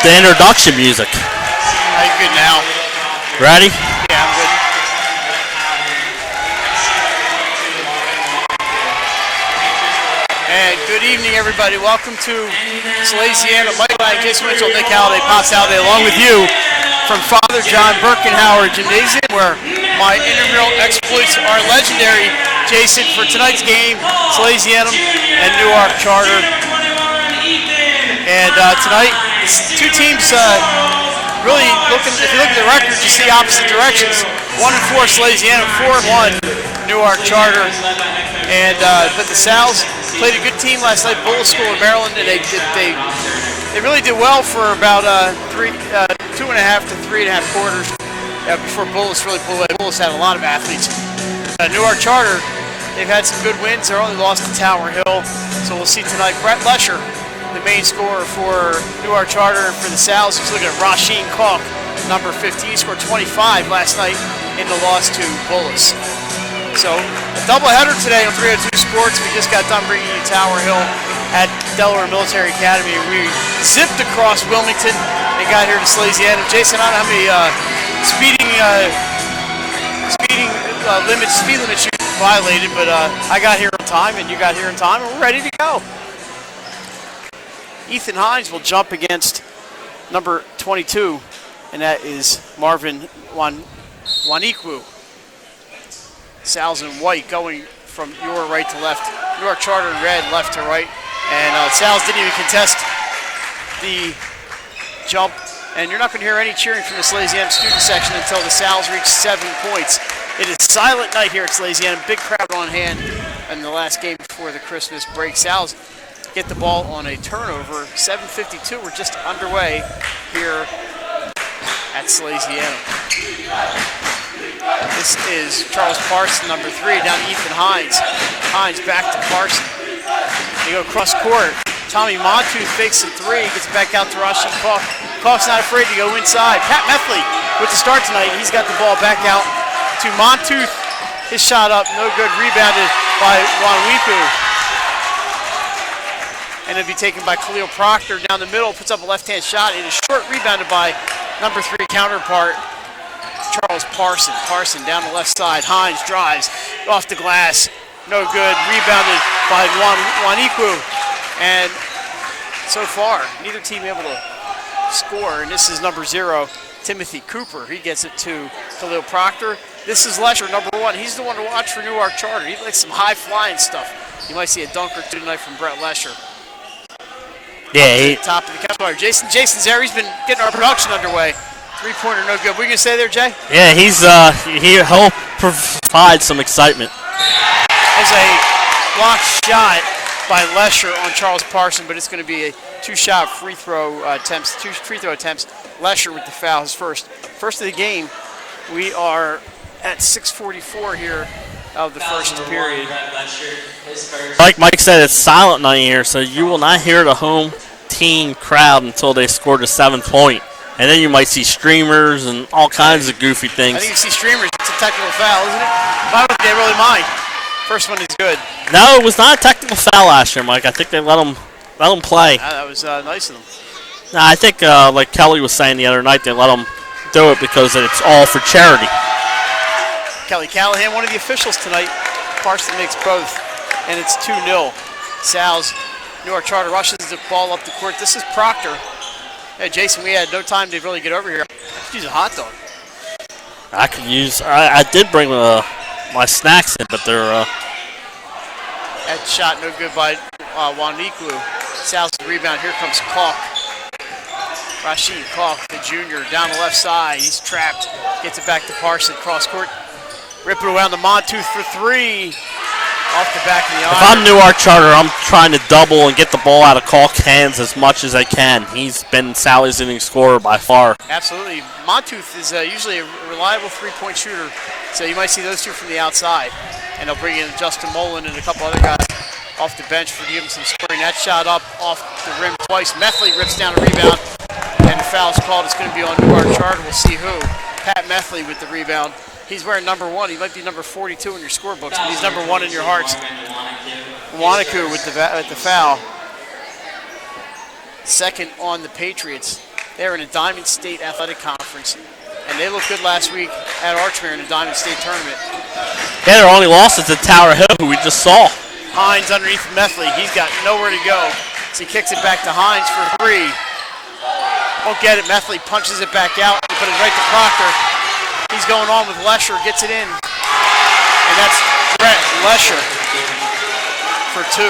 the introduction music. Are you good now? Ready? Yeah, I'm good. And good evening, everybody. Welcome to Salesianum. Mike Lang, Jason Mitchell, Nick Halliday, Pops Halliday, along with you from Father John Birkenhauer Gymnasium, where my intramural exploits are legendary. Jason, for tonight's game, Salesianum and Newark Charter. And tonight, two teams really looking. If you look at the record, you see opposite directions. 1-4 Salesianum, 4-1 Newark Charter. And but the Sals played a good team last night, Bullis School in Maryland, and they really did well for about 2.5 to 3.5 quarters before Bullis really pulled away. Bullis had a lot of athletes. Newark Charter, they've had some good wins. They're only lost to Tower Hill, so we'll see tonight. Brett Lesher, the main scorer for Newark Charter, and for the Sals, he's looking at Rasheen Kalk, number 15. He scored 25 last night in the loss to Bullis. So a doubleheader today on 302 Sports. We just got done bringing you Tower Hill at Delaware Military Academy. We zipped across Wilmington and got here to Salesianum. Jason, I don't know how many speed limits you violated, but I got here on time, and you got here on time, and we're ready to go. Ethan Hines will jump against number 22, and that is Marvin Wanikwu. Sals in white going from your right to left. Newark Charter in red, left to right. And Sals didn't even contest the jump. And you're not going to hear any cheering from the Salesianum student section until the Sals reach 7 points. It is silent night here at Salesianum. Big crowd on hand in the last game before the Christmas break. Sals get the ball on a turnover. 7:52, we're just underway here at Salesianum. This is Charles Parson, number 3, down to Ethan Hines. Hines back to Parson. They go cross court. Tommy Montooth fakes a 3, gets it back out to Rasheen Kalk. Kalk's not afraid to go inside. Pat Methley with the start tonight. He's got the ball back out to Montooth. His shot up, no good. Rebounded by Wanwiku. And it'll be taken by Khalil Proctor down the middle. Puts up a left-hand shot. It is short, rebounded by number 3 counterpart, Charles Parson. Parson down the left side. Hines drives off the glass. No good. Rebounded by Wanikwu. And so far, neither team able to score. And this is number 0, Timothy Cooper. He gets it to Khalil Proctor. This is Lesher, number 1. He's the one to watch for Newark Charter. He likes some high-flying stuff. You might see a dunk or two tonight from Brett Lesher. Yeah, top of the campfire. Jason's there. He's been getting our production underway. 3-pointer, no good. What are you gonna say there, Jay? Yeah, he'll provide some excitement. There's a blocked shot by Lesher on Charles Parson, but it's going to be a two free throw attempts. Lesher with the foul, his first of the game. We are at 6:44 here of the first period. Like Mike said, it's silent night here, so you will not hear the home team crowd until they score the 7th point. And then you might see streamers and all kinds of goofy things. I think you see streamers. It's a technical foul, isn't it? I don't think they really mind. First one is good. No, it was not a technical foul last year, Mike. I think they let them play. That was nice of them. No, I think, like Kelly was saying the other night, they let them do it because it's all for charity. Kelly Callahan, one of the officials tonight. Parson makes both, and it's 2-0. Sal's Newark Charter rushes the ball up the court. This is Proctor. Hey, Jason, we had no time to really get over here. Let's use a hot dog. I did bring my snacks in, but they're... That shot no good by Wanikwu. Sal's rebound. Here comes Kalk. Rasheen Kalk, the junior, down the left side. He's trapped. Gets it back to Parson. Cross court. Rip it around the Montooth for 3. Off the back of the iron. If I'm Newark Charter, I'm trying to double and get the ball out of Kalk's hands as much as I can. He's been Sally's inning scorer by far. Absolutely. Montooth is usually a reliable three-point shooter, so you might see those two from the outside. And they'll bring in Justin Mullen and a couple other guys off the bench for giving some scoring. That shot up off the rim twice. Methley rips down a rebound, and the foul's called. It's going to be on Newark Charter. We'll see who. Pat Methley with the rebound. He's wearing number 1. He might be number 42 in your scorebooks, but he's number 1 in your hearts. Wanikwu with the foul. Second on the Patriots. They're in a Diamond State Athletic Conference, and they looked good last week at Archmere in the Diamond State Tournament. Yeah, their only loss is to Tower Hill, who we just saw. Hines underneath Methley. He's got nowhere to go. So he kicks it back to Hines for 3. Won't get it. Methley punches it back out. He put it right to Proctor. He's going on with Lesher. Gets it in. And that's Brett Lesher for 2.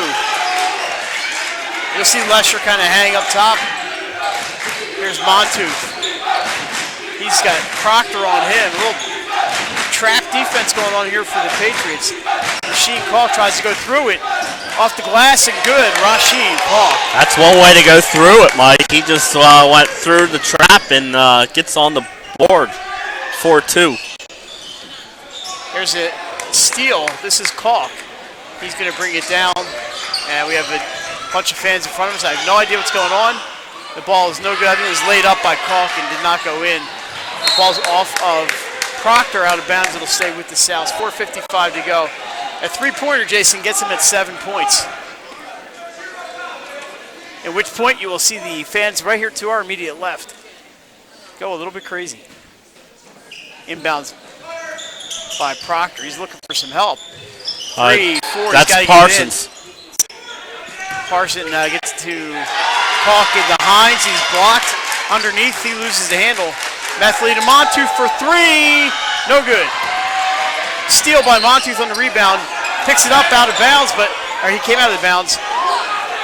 You'll see Lesher kind of hang up top. Here's Montooth. He's got Proctor on him. A little trap defense going on here for the Patriots. Rasheen Kalk tries to go through it. Off the glass and good. Rasheen Kalk. That's one way to go through it, Mike. He just went through the trap and gets on the board. 4-2. There's a steal. This is Kalk. He's going to bring it down. And we have a bunch of fans in front of us. I have no idea what's going on. The ball is no good. I think it was laid up by Kalk and did not go in. The ball's off of Proctor, out of bounds. It'll stay with the South. 4:55 to go. A 3-pointer, Jason, gets him at 7 points. At which point you will see the fans right here to our immediate left go a little bit crazy. Inbounds by Proctor. He's looking for some help. 3, 4. That's Parsons. Parson gets to Kalk into Hines. He's blocked. Underneath, he loses the handle. Methley to Montooth for 3. No good. Steal by Montooth on the rebound. Picks it up out of bounds, or he came out of the bounds.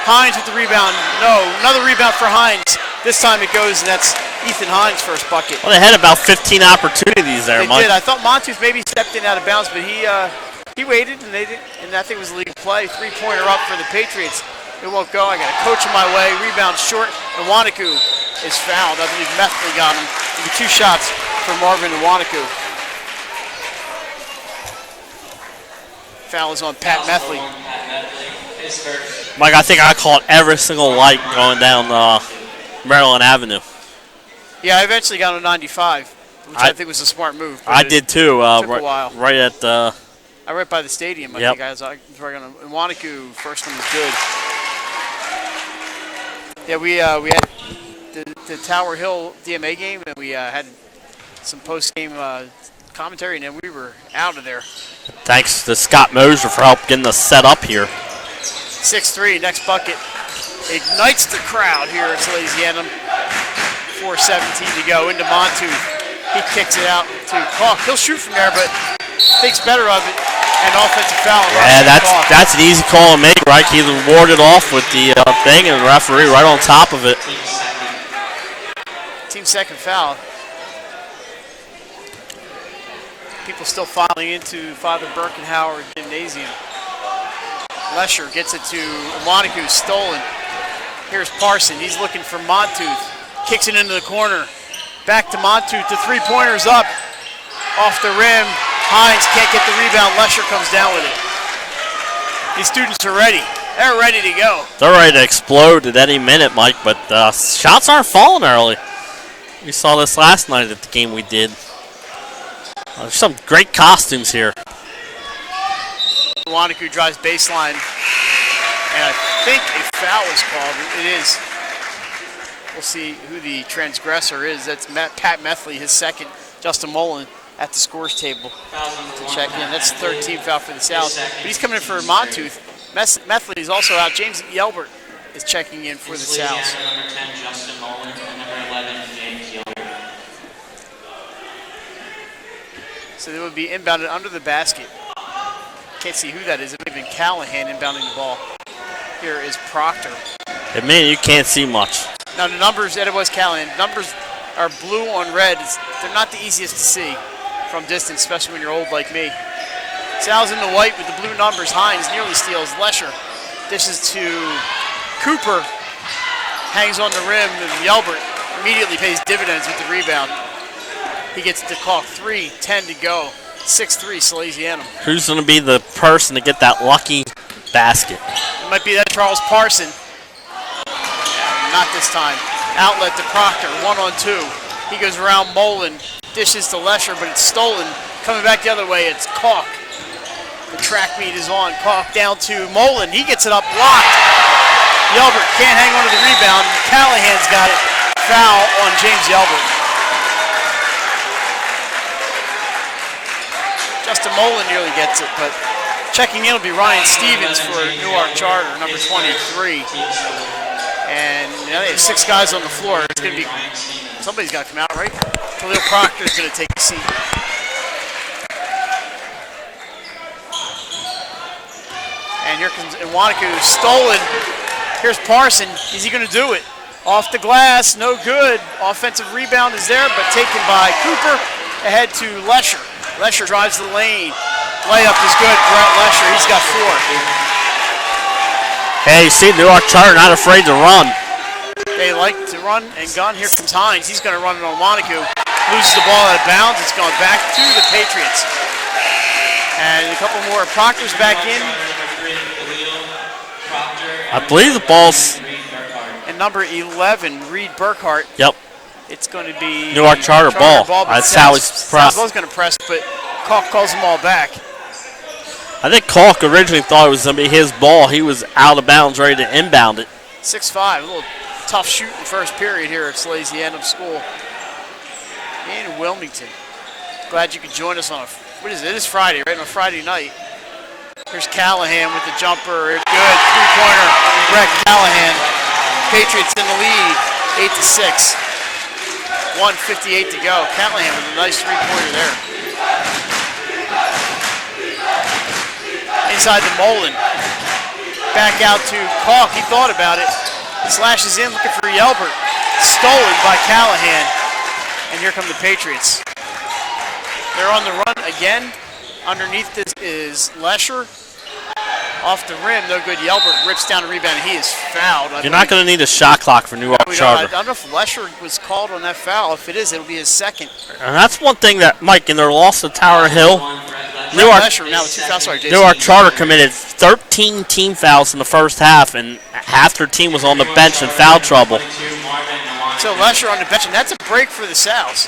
Hines with the rebound. No, another rebound for Hines. This time it goes, and that's Ethan Hines' first bucket. Well, they had about 15 opportunities there, Mike. They did. I thought Montooth maybe stepped in out of bounds, but he waited, and they did, and I think it was a legal play. 3-pointer up for the Patriots. It won't go. I got a coach in my way. Rebound short, and Wanacue is fouled. I believe Methley got him. It'll be 2 shots for Marvin and Wanacue. Foul is on Pat Methley. Mike, I think I caught every single light going down Maryland Avenue. Yeah, I eventually got on 95, which I think was a smart move. I did too. Took a while. Right at the. Right by the stadium. I think I was right on. And Wanacue, first one was good. Yeah, we had the Tower Hill DMA game, and we had some post-game commentary, and then we were out of there. Thanks to Scott Moser for help getting us set up here. 6-3, next bucket. Ignites the crowd here at Salesianum. 4:17 to go into Montooth. He kicks it out to Kalk. He'll shoot from there, but thinks better of it. And offensive foul. Yeah, that's an easy call to make, right? He warded off with the thing, and the referee right on top of it. Team second foul. People still filing into Father Birkenhauer Gymnasium. Lesher gets it to Wanacue, stolen. Here's Parson. He's looking for Montooth. Kicks it into the corner. Back to Montooth. The 3-pointer's up. Off the rim. Hines can't get the rebound. Lesher comes down with it. These students are ready. They're ready to go. They're ready to explode at any minute, Mike, but shots aren't falling early. We saw this last night at the game we did. There's some great costumes here. Wanacue drives baseline, and I think a foul is called. It is. We'll see who the transgressor is. That's Pat Methley, his second. Justin Mullen at the scores table to check in. That's the third team foul for the South. But he's coming in for Montooth. Methley is also out. James Yelbert is checking in for the South. Number 10, Justin Mullen, and number 11, James Gilbert. So they would be inbounded under the basket. Can't see who that is. It may have been Callahan inbounding the ball. Here is Proctor. It means you can't see much. Now the numbers, that it was Callahan. Numbers are blue on red. They're not the easiest to see from distance, especially when you're old like me. Sal's in the white with the blue numbers. Hines nearly steals. Lesher dishes to Cooper. Hangs on the rim, and Yelbert immediately pays dividends with the rebound. He gets to Kalk. 3:10 to go. 6-3 Salesianum. Who's going to be the person to get that lucky basket? It might be that Charles Parson. Not this time. Outlet to Proctor, 1-on-2. He goes around Mullen, dishes to Lesher, but it's stolen. Coming back the other way, it's Kalk. The track meet is on. Kalk down to Mullen. He gets it up, blocked. Yelbert can't hang on to the rebound. Callahan's got it. foul on James Yelbert. Justin Mullen nearly gets it, but checking in will be Ryan Stevens for Newark Charter, number 23. And they have 6 guys on the floor. It's going to be, somebody's got to come out, right? Khalil Proctor's going to take a seat. And here comes Iwanaku, stolen. Here's Parson. Is he going to do it? Off the glass, no good. Offensive rebound is there, but taken by Cooper. Ahead to Lesher. Lesher drives the lane. Layup is good. Brett Lesher, he's got 4. Hey, you see Newark Charter not afraid to run. They like to run and gun. Here comes Hines. He's going to run it on Iwanaku. Loses the ball out of bounds. It's going back to the Patriots. And a couple more. Proctor's back in. I believe the ball's... And number 11, Reed Burkhart. Yep. It's going to be Newark Charter ball. That's Sally's press. Sal's going to press, but Kalk calls them all back. I think Kalk originally thought it was going to be his ball. He was out of bounds, ready to inbound it. 6'5", a little tough shoot in the first period here at Salesianum School in Wilmington. Glad you could join us on what is it? It is Friday, right? On a Friday night. Here's Callahan with the jumper. Good three-pointer. Brett Callahan. Patriots in the lead, 8-6. 1:58 to go. Callahan with a nice three-pointer there. Inside the Mullen. Back out to Kalk. He thought about it. Slashes in, looking for Yelbert. Stolen by Callahan. And here come the Patriots. They're on the run again. Underneath this is Lesher. Off the rim, no good. Yelbert rips down a rebound, and he is fouled. You're not going to need a shot clock for Newark Charter. I don't know if Lesher was called on that foul. If it is, it'll be his second. And that's one thing that, Mike, in their loss to Tower Hill, Newark Charter committed 13 team fouls in the first half, and half their team was on the bench in foul trouble. So Lesher on the bench, and that's a break for the Sows.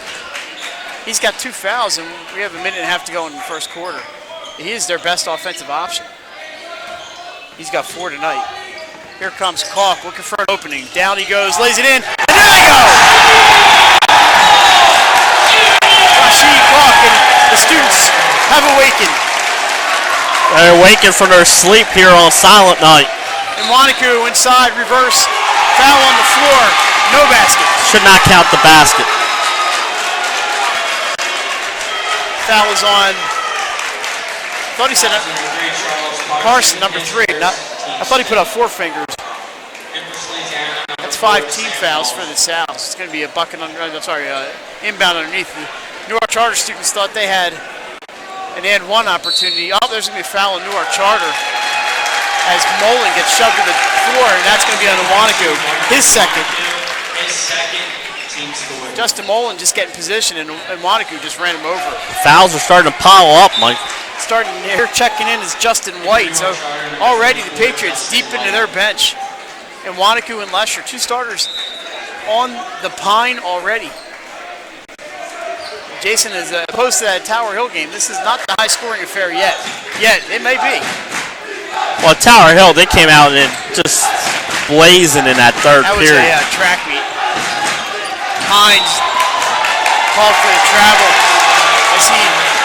He's got 2 fouls, and we have a minute and a half to go in the first quarter. He is their best offensive option. He's got 4 tonight. Here comes Kalk looking for an opening. Down he goes, lays it in, and there they go! Rashid Kalk and the students have awakened. They're awakened from their sleep here on Silent Night. And Iwanaku inside, reverse, foul on the floor, no basket. Should not count the basket. Foul is on, I thought he said Carson, number 3. I thought he put up 4 fingers. That's 5 team fouls for the Sows. It's going to be a bucket inbound underneath. The Newark Charter students thought they had an and one opportunity. Oh, there's going to be a foul on Newark Charter as Mullen gets shoved to the floor, and that's going to be on Iwanaku. His second. Justin Mullen just getting position, and Iwanaku just ran him over. Fouls are starting to pile up, Mike. Starting here, checking in is Justin White. So already the Patriots deep into their bench. And Iwanaku and Lesher, 2 starters on the pine already. Jason is opposed to that Tower Hill game. This is not the high-scoring affair yet. It may be. Well, Tower Hill, they came out and just blazing in that third period. That was a track meet. Hines called for the travel.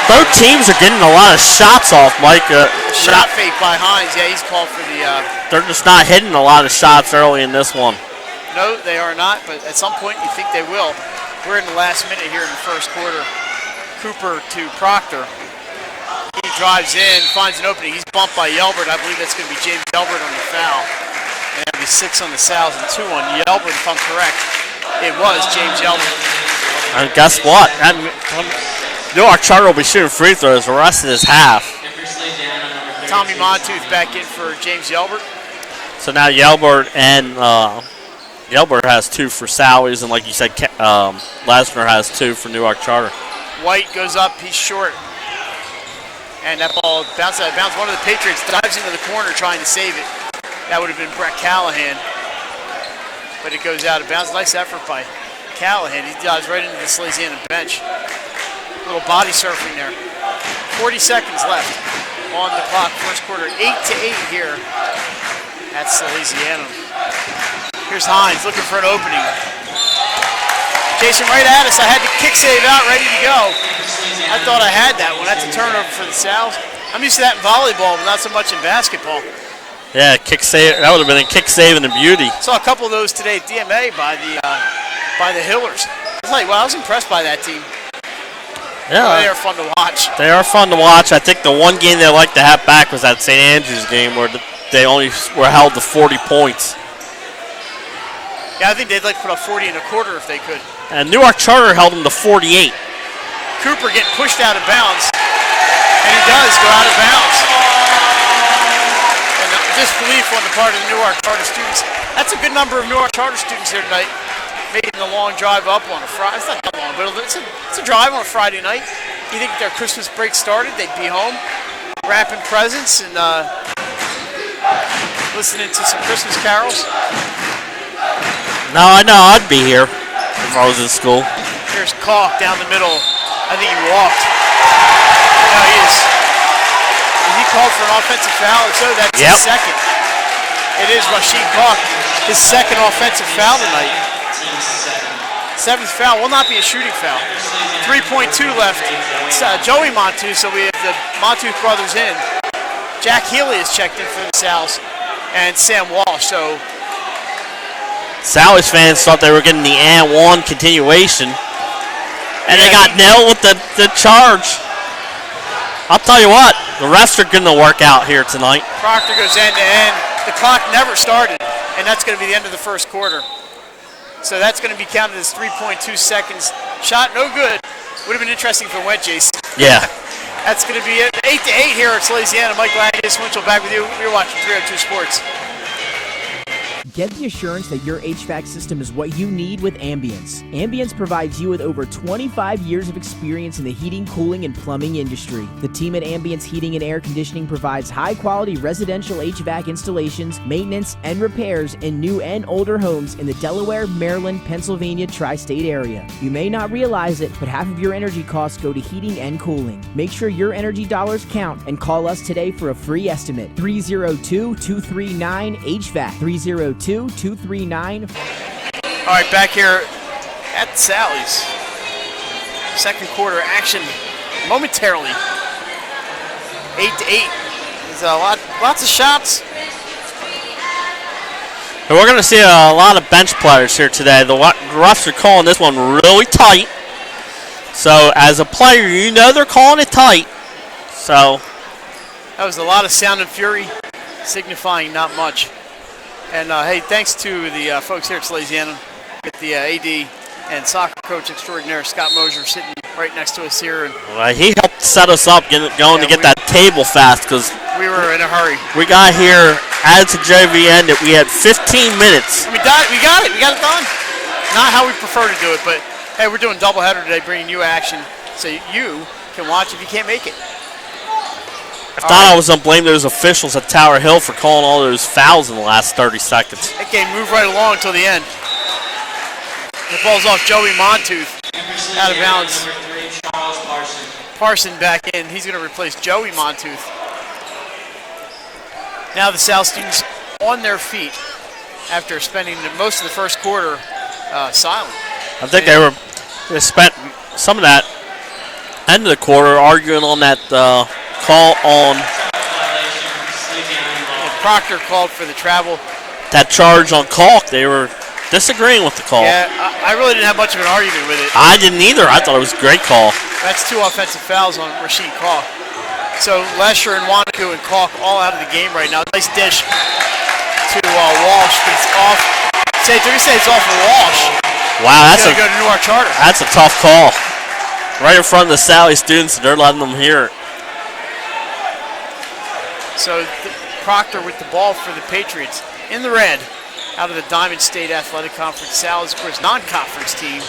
Both teams are getting a lot of shots off, Mike. Shot fake by Hines. Yeah, he's called for the... they're just not hitting a lot of shots early in this one. No, they are not, but at some point you think they will. We're in the last minute here in the first quarter. Cooper to Proctor. He drives in, finds an opening. He's bumped by Yelbert. I believe that's going to be James Yelbert on the foul. And that'll be 6 on the Sows and 2 on Yelbert, if I'm correct. It was James Yelbert. And guess what? Newark Charter will be shooting free throws the rest of this half. Tommy Montooth back in for James Yelbert. So now Yelbert and Yelbert has 2 for Sallies, and like you said, Lesnar has 2 for Newark Charter. White goes up, he's short. And that ball bounces out of bounds. One of the Patriots dives into the corner trying to save it. That would have been Brett Callahan. But it goes out of bounds. Nice effort by Callahan. He dives right into the Salesianum bench. A little body surfing there. 40 seconds left on the clock. First quarter, 8-8 here at Salesianum. Here's Hines looking for an opening. Jason, right at us. I had the kick save out, ready to go. I thought I had that one. That's a turnover for the Sal's. I'm used to that in volleyball, but not so much in basketball. Yeah, kick save. That would have been a kick save and a beauty. Saw a couple of those today at DMA by the Hillers. I was impressed by that team. Yeah, they are fun to watch. They are fun to watch. I think the one game they like to have back was that St. Andrews game where they only were held to 40 points. Yeah, I think they'd like to put up 40 and a quarter if they could. And Newark Charter held them to 48. Cooper getting pushed out of bounds, and he does go out of bounds. And disbelief on the part of the Newark Charter students. That's a good number of Newark Charter students here tonight, making the long drive up on a Friday. It's not that long, but it's a drive on a Friday night. You think their Christmas break started, they'd be home, wrapping presents and listening to some Christmas carols. No, I know I'd be here if I was in school. Here's Kalk down the middle. I think he walked. No, he is. He called for an offensive foul, so that's his second. It is Rashid Kalk, his second offensive foul tonight. Seventh foul will not be a shooting foul. 3.2 left. It's Joey Montouf, so we have the Montouf brothers in. Jack Healy is checked in for the Sal's, and Sam Walsh. So Sally's fans thought they were getting the and one continuation, and they got nailed with the charge. I'll tell you what, the refs are going to work out here tonight. Proctor goes end to end. The clock never started, and that's going to be the end of the first quarter. So that's going to be counted as 3.2 seconds. Shot no good. Would have been interesting if it went, Jason. Yeah. That's going to be it. 8-8 here at Salesianum. Mike Lang, Jason Winchell back with you. You're watching 302 Sports. Get the assurance that your HVAC system is what you need with Ambience. Ambience provides you with over 25 years of experience in the heating, cooling, and plumbing industry. The team at Ambience Heating and Air Conditioning provides high-quality residential HVAC installations, maintenance, and repairs in new and older homes in the Delaware, Maryland, Pennsylvania tri-state area. You may not realize it, but half of your energy costs go to heating and cooling. Make sure your energy dollars count and call us today for a free estimate. 302-239-HVAC. 302-239. All right, back here at Sally's. Second quarter action momentarily. 8-8. There's lots of shots. And we're going to see a lot of bench players here today. The refs are calling this one really tight. So as a player, you know they're calling it tight. So that was a lot of sound and fury, signifying not much. And hey, thanks to the folks here at Salesianum, with the AD and soccer coach extraordinaire Scott Mosier sitting right next to us here. And he helped set us up going to get that table fast because we were in a hurry. We got here as the JV ended. We had 15 minutes. We got it. We got it done. Not how we prefer to do it, but hey, we're doing doubleheader today, bringing you action so you can watch if you can't make it. I thought I was going to blame those officials at Tower Hill for calling all those fouls in the last 30 seconds. That game moved right along until the end. The ball's off Joey Montouf. Out of bounds. Parson back in. He's going to replace Joey Montouf. Now the South students on their feet after spending most of the first quarter silent. I think they spent some of that end of the quarter arguing on that call on. Proctor called for the travel. That charge on Kalk, they were disagreeing with the call. Yeah, I really didn't have much of an argument with it. I didn't either. I thought it was a great call. That's 2 offensive fouls on Rashid Kalk. So Lesher and Wanaku and Kalk all out of the game right now. Nice dish to Walsh, but it's off. They're going to say it's off of Walsh. Wow, that's going to go to Newark Charter. That's a tough call. Right in front of the Sally students, and they're letting them hear it. So Proctor with the ball for the Patriots in the red out of the Diamond State Athletic Conference. Sal's, of course, non-conference team.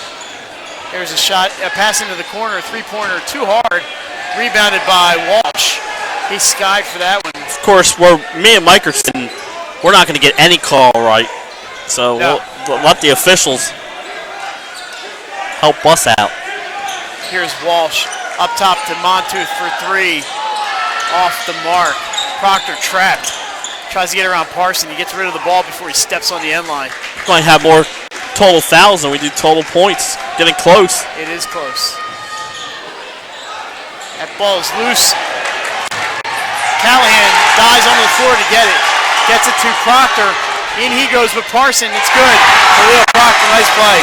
There's a shot, a pass into the corner, three-pointer, too hard. Rebounded by Walsh. He skied for that one. Of course, me and Mike are sitting, we're not going to get any call right. So we'll let the officials help us out. Here's Walsh up top to Montouf for 3. Off the mark. Proctor trapped. Tries to get around Parson. He gets rid of the ball before he steps on the end line. We're going to have more total fouls than we do total points getting close. It is close. That ball is loose. Callahan dives onto the floor to get it. Gets it to Proctor. In he goes with Parson. It's good. Khalil Proctor, nice play.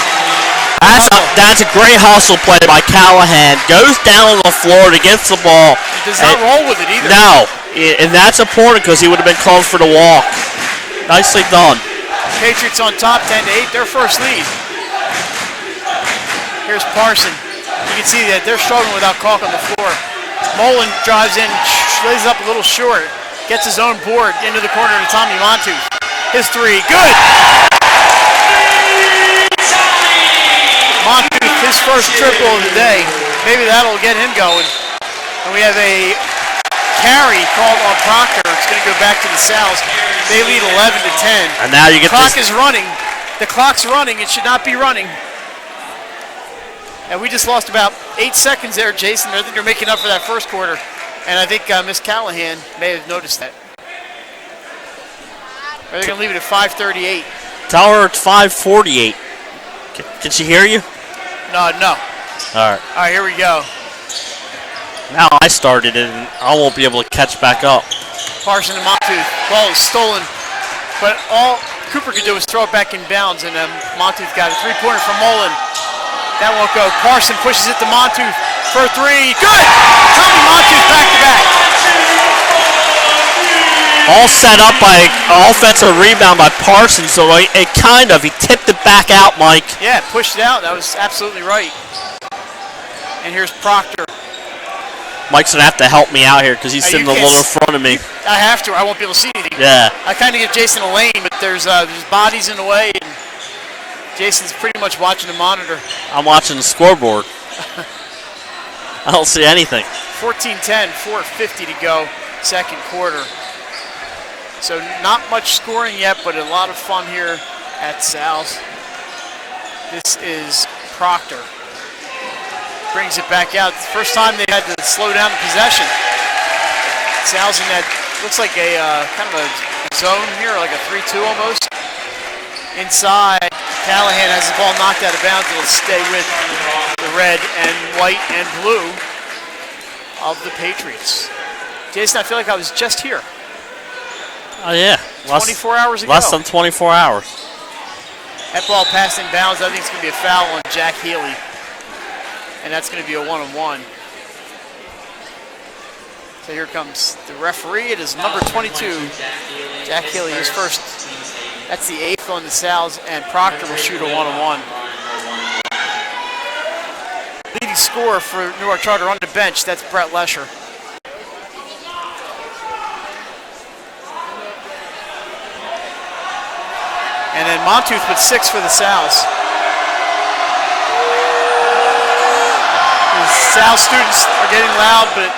That's a great hustle play by Callahan. Goes down on the floor to get the ball. He does not roll with it either. No, and that's important because he would have been called for the walk. Nicely done. Patriots on top, 10-8, their first lead. Here's Parson. You can see that they're struggling without Calk on the floor. Mullen drives in, lays up a little short, gets his own board into the corner to Tommy Montoux. His three, good! Montoux, his first triple of the day. Maybe that'll get him going. And we have a carry called on Proctor. It's going to go back to the Sal's. They lead 11-10. And now you get Clock is running. The clock's running. It should not be running. And we just lost about 8 seconds there, Jason. I think they're making up for that first quarter. And I think Miss Callahan may have noticed that. Or they're going to leave it at 5:38. Tell her it's 5:48. Can she hear you? No. All right. All right, here we go. Now I started it, and I won't be able to catch back up. Parson and Montoux. Ball is stolen. But all Cooper could do was throw it back in bounds, and Montoux got a three-pointer from Mullen. That won't go. Parson pushes it to Montoux for a three. Good! Tommy Montoux back-to-back. All set up by offensive rebound by Parsons, so he tipped it back out, Mike. Yeah, pushed it out. That was absolutely right. And here's Proctor. Mike's going to have to help me out here because he's sitting a little in front of me. I have to. I won't be able to see anything. Yeah. I kind of give Jason a lane, but there's bodies in the way, and Jason's pretty much watching the monitor. I'm watching the scoreboard. I don't see anything. 14-10, 4:50 to go, second quarter. So not much scoring yet, but a lot of fun here at Sal's. This is Proctor. Brings it back out. It's the first time they had to slow down the possession. Sal's in that, looks like a kind of a zone here, like a 3-2 almost. Inside, Callahan has the ball knocked out of bounds. It'll stay with the red and white and blue of the Patriots. Jason, I feel like I was just here. Oh, yeah. 24 hours ago. Less than 24 hours. That ball passed in bounds. I think it's going to be a foul on Jack Healy. And that's going to be a one-on-one. So here comes the referee. It is number 22, Jack Healy, his first. That's the 8th on the Sal's, and Proctor will shoot a one-on-one. Leading scorer for Newark Charter on the bench, that's Brett Lesher. And then Montoux with 6 for the Sal's. The Sal's students are getting loud, but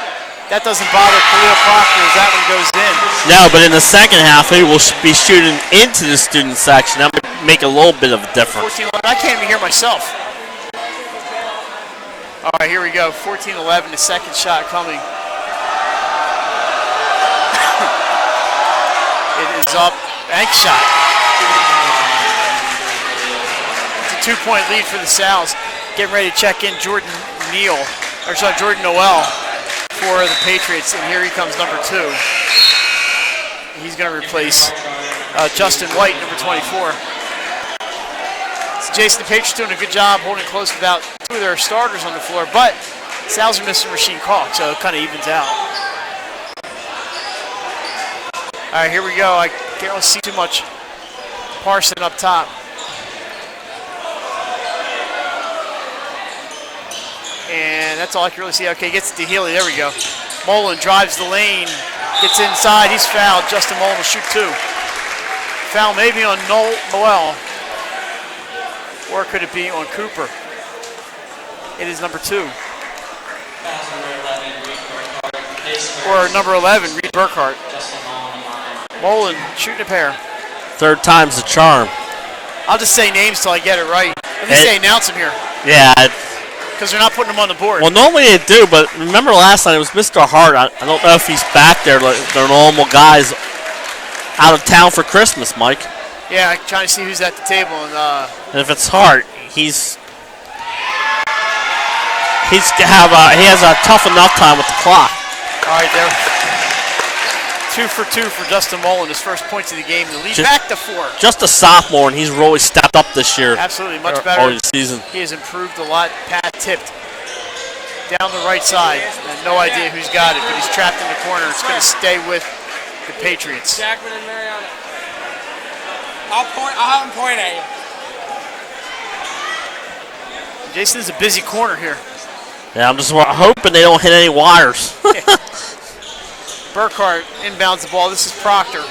that doesn't bother Khalil Proctor as that one goes in. No, but in the second half, he will be shooting into the student section. That would make a little bit of a difference. 14-11. I can't even hear myself. All right, here we go. 14-11, the second shot coming. It is up. Bank shot. It's a 2-point lead for the Sal's. Getting ready to check in Jordan Noel for the Patriots, and here he comes, number 2. He's going to replace Justin White, number 24. So Jason, the Patriots doing a good job holding close without 2 of their starters on the floor, but Sal's are missing Rasheed Calk, so it kind of evens out. All right, here we go. I can't really see too much. Parson up top. And that's all I can really see. Okay, gets it to Healy. There we go. Mullen drives the lane. Gets inside. He's fouled. Justin Mullen will shoot 2. Foul maybe on Noel. Or could it be on Cooper? It is number 2. Or number 11, Reed Burkhart. Mullen shooting a pair. Third time's the charm. I'll just say names till I get it right. At least they announce them here. Yeah. Because they're not putting them on the board. Well, normally they do, but remember last night it was Mr. Hart. I don't know if he's back there. They're normal guys out of town for Christmas, Mike. Yeah, I'm trying to see who's at the table. And if it's Hart, he's he has a tough enough time with the clock. All right, there. 2 for 2 for Justin Mullen, his first points of the game. The lead back to 4. Just a sophomore, and he's really stepped up this year. Absolutely, much better. All season. He has improved a lot. Pat tipped down the right side. And no idea who's got it, but he's trapped in the corner. It's going to stay with the Patriots. Jackman and Mariana. I'll have him point at you. Jason is a busy corner here. Yeah, I'm just hoping they don't hit any wires. Burkhart inbounds the ball. This is Proctor.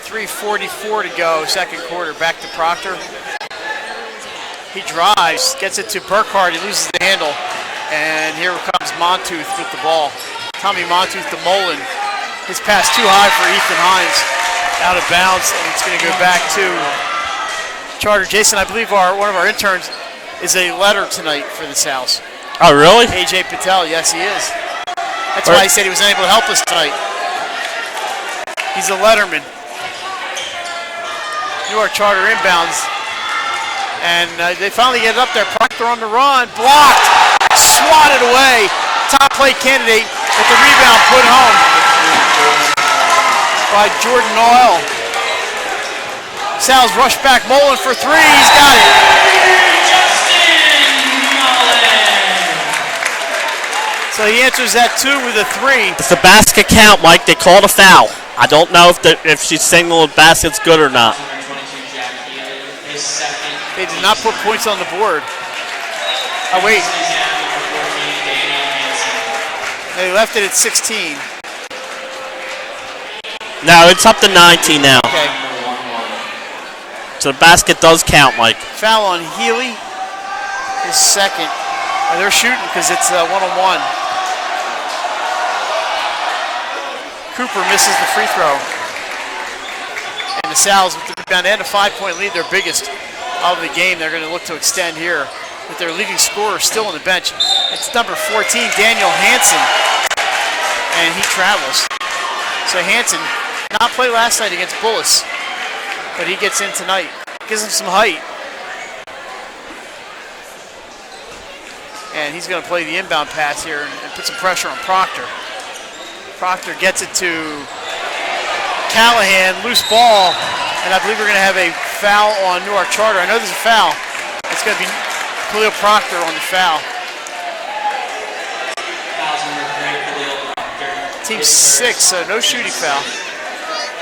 3:44 to go, second quarter. Back to Proctor. He drives, gets it to Burkhart. He loses the handle. And here comes Montooth with the ball. Tommy Montooth to Mullen. His pass too high for Ethan Hines. Out of bounds, and it's going to go back to Charter. Jason, I believe one of our interns is a letter tonight for this house. Oh, really? AJ Patel, yes, he is. That's why he said he was unable to help us tonight. He's a letterman. Newark Charter inbounds. And they finally get it up there. Proctor on the run. Blocked. Swatted away. Top play candidate with the rebound put home by Jordan Noel. Sal's rush back. Mullen for 3. He's got it. So he answers that 2 with a 3. It's a basket count, Mike. They called a foul. I don't know if she signaled basket's good or not. They did not put points on the board. Oh, wait. They left it at 16. No, it's up to 19 now. Okay. So the basket does count, Mike. Foul on Healy. His second. They're shooting because it's one-on-one. Cooper misses the free throw. And the Sal's with the rebound and a 5-point lead, their biggest of the game. They're going to look to extend here with their leading scorer still on the bench. It's number 14, Daniel Hansen. And he travels. So Hansen did not play last night against Bullis, but he gets in tonight. Gives him some height. And he's going to play the inbound pass here and put some pressure on Proctor. Proctor gets it to Callahan, loose ball, and I believe we're going to have a foul on Newark Charter. I know there's a foul. It's going to be Khalil Proctor on the foul. Team 6, so no shooting foul.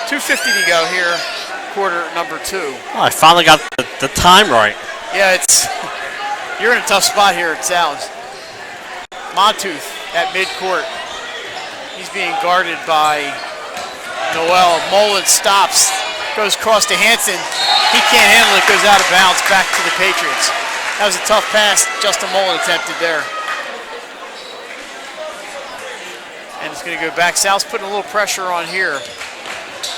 2:50 to go here, quarter number 2. Oh, I finally got the time right. Yeah, you're in a tough spot here at Sal's. Montooth at midcourt. He's being guarded by Noel. Mullen stops, goes across to Hansen. He can't handle it, goes out of bounds, back to the Patriots. That was a tough pass Justin Mullen attempted there. And it's going to go back. Sal's putting a little pressure on here.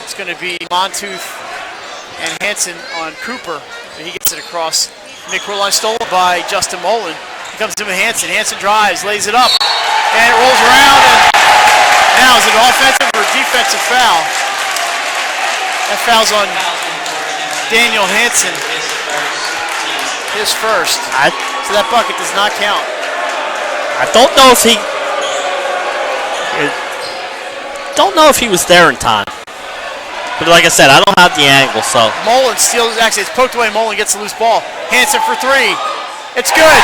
It's going to be Montooth and Hansen on Cooper. And he gets it across midcourt line, stolen by Justin Mullen. He comes to Hansen. Hansen drives, lays it up, and it rolls around. And now is it an offensive or defensive foul? That foul's on Daniel Hansen, his first. So that bucket does not count. I don't know if he was there in time. But like I said, I don't have the angle, so. Mullen steals, actually it's poked away. Mullen gets the loose ball. Hansen for 3. It's good.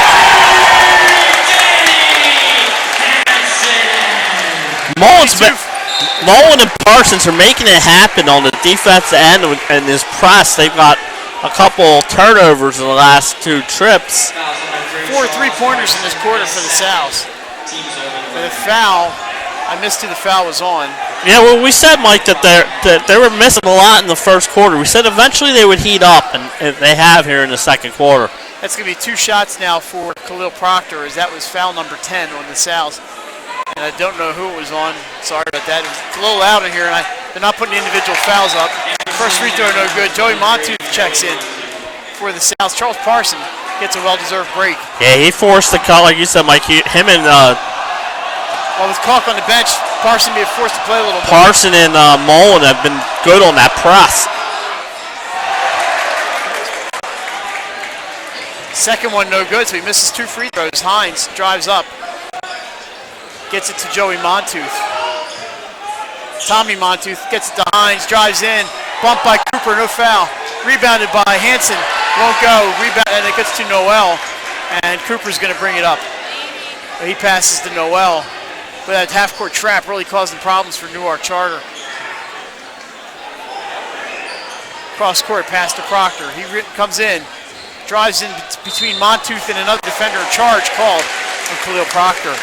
Mullen and Parsons are making it happen on the defensive end and his press. They've got a couple turnovers in the last 2 trips. 4 3-pointers in this quarter for the Sal's. For the foul, I missed who the foul was on. Yeah, well, we said, Mike, that they were missing a lot in the first quarter. We said eventually they would heat up, and they have here in the second quarter. That's going to be 2 shots now for Khalil Proctor, as that was foul number 10 on the Sal's. And I don't know who it was on. Sorry about that. It's a little loud in here, and they're not putting individual fouls up. First free throw, no good. Joey Montooth checks in for the Sal's. Charles Parson gets a well-deserved break. Yeah, he forced the cut, like you said, Mike. Him and well, with Kalk on the bench, Parson being forced to play a little bit. Parson and Mullen have been good on that press. Second one no good, so he misses 2 free throws. Hines drives up. Gets it to Joey Montooth. Tommy Montooth gets it to Hines, drives in. Bumped by Cooper, no foul. Rebounded by Hanson, won't go. Rebound, and it gets to Noel. And Cooper's going to bring it up. But he passes to Noel. But that half-court trap really causing problems for Newark Charter. Cross-court pass to Proctor. He comes in, drives in between Montooth and another defender. A charge called on Khalil Proctor.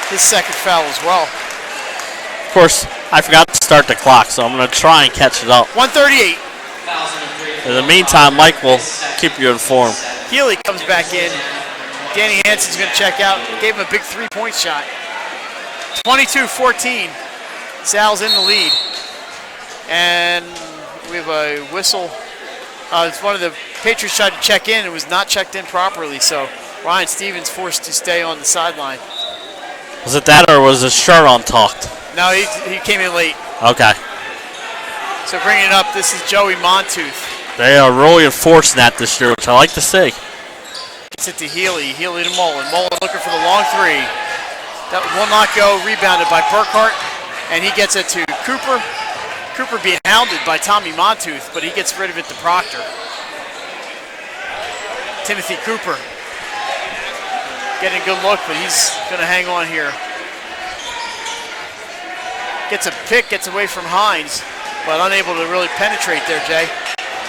His second foul as well. Of course, I forgot to start the clock, so I'm going to try and catch it up. 138. In the meantime, Mike will keep you informed. Healy comes back in. Danny Hansen's going to check out. Gave him a big three-point shot. 22-14. Sal's in the lead. And we have a whistle. It's one of the Patriots tried to check in. It was not checked in properly, so Ryan Stevens forced to stay on the sideline. Was it that, or was his shirt untucked? No, he came in late. Okay. So bringing it up, this is Joey Montooth. They are really enforcing that this year, which I like to see. Gets it to Healy. Healy to Mullen. Mullen looking for the long three. That will not go. Rebounded by Burkhart. And he gets it to Cooper. Cooper being hounded by Tommy Montooth, but he gets rid of it to Proctor. Timothy Cooper. Getting a good look, but he's going to hang on here. Gets a pick, gets away from Hines, but unable to really penetrate there, Jay.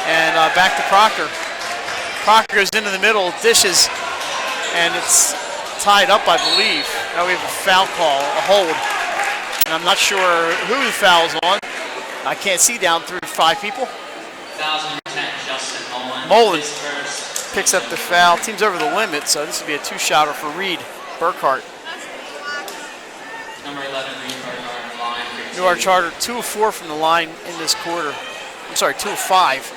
And back to Proctor. Proctor goes into the middle, dishes, and it's tied up, I believe. Now we have a foul call, a hold. And I'm not sure who the foul's on. I can't see down through 5 people. Fouls number 10, Justin Mullen. Mullen His first. picks up the foul. Team's over the limit, so this will be a 2-shotter for Reed Burkhart. Number 11, Reed Burkhart on the line. Newark Charter 2 of 4 from the line in this quarter. I'm sorry, 2 of 5,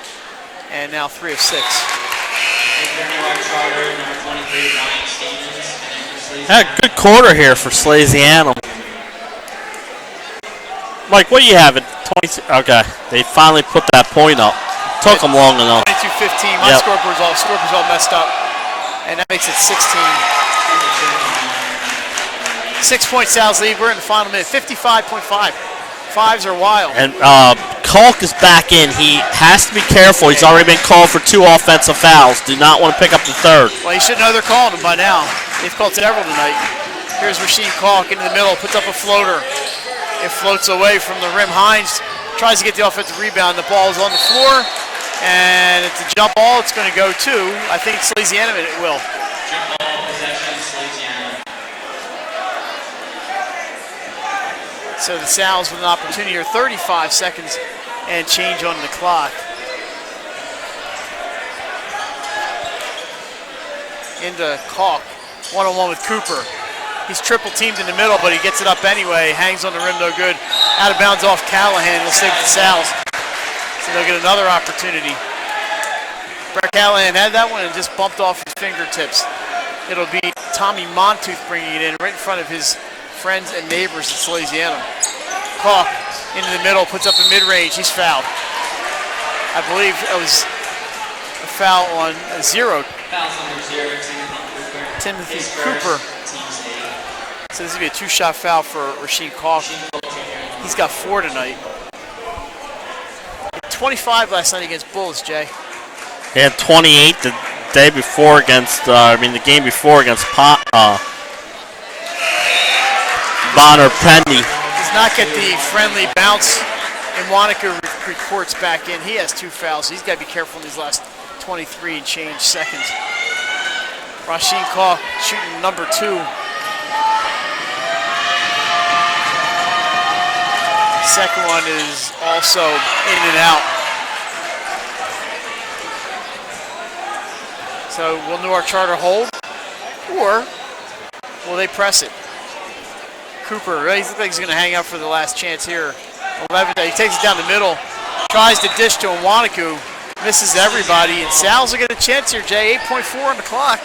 and now 3 of 6. Newark Charter, number 23, Ryan Stevens. Had a good quarter here for Salesianum. Mike, what do you have at 22? Okay, they finally put that point up. Took them long enough. 22-15. My scoreboard's all messed up, and that makes it 16. 6-point Sal's lead. We're in the final minute. 55.5. Fives are wild. And Kalk is back in. He has to be careful. He's already been called for 2 offensive fouls. Do not want to pick up the 3rd. Well, you should know they're calling him by now. They've called several tonight. Here's Rasheed Kalk into the middle, puts up a floater. It floats away from the rim. Hines tries to get the offensive rebound. The ball is on the floor, and it's a jump ball. It's going to go to, I think, Salesianum, and it will. Jump ball, possession, Salesianum. So the Sal's with an opportunity here. 35 seconds and change on the clock. Into Kalk, one-on-one with Cooper. He's triple teamed in the middle, but he gets it up anyway. Hangs on the rim, no good. Out of bounds off Callahan. They'll save the Sal's. So they'll get another opportunity. Brett Callahan had that one and just bumped off his fingertips. It'll be Tommy Montooth bringing it in right in front of his friends and neighbors at Salesianum. Kalk into the middle, puts up a mid-range. He's fouled. I believe it was a foul on 0. Fouls number 0, Timothy Cooper. So this will be a 2-shot foul for Rasheed Kalk. He's got 4 tonight. 25 last night against Bulls, Jay. He had 28 the day before against, the game before against Bonner Penny. Does not get the friendly bounce, and Wanaka reports back in. He has 2 fouls, so he's got to be careful in these last 23 and change seconds. Rasheed Kalk shooting number 2. Second one is also in and out. So will Newark Charter hold, or will they press it? Cooper, he looks like he's going to hang out for the last chance here. 11, he takes it down the middle, tries to dish to Nwanaku, misses everybody, and Sal's will get a chance here, Jay. 8.4 on the clock,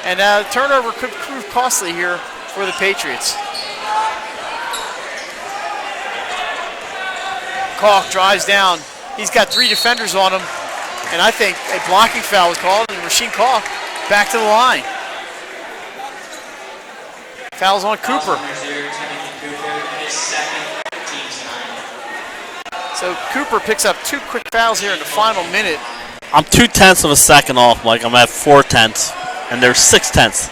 and turnover could prove costly here for the Patriots. Kalk drives down. He's got 3 defenders on him, and I think a blocking foul was called, and Rasheed Kalk back to the line. Fouls on Cooper. So Cooper picks up 2 quick fouls here in the final minute. I'm 0.2 of a second off, Mike. I'm at 0.4, and there's 0.6.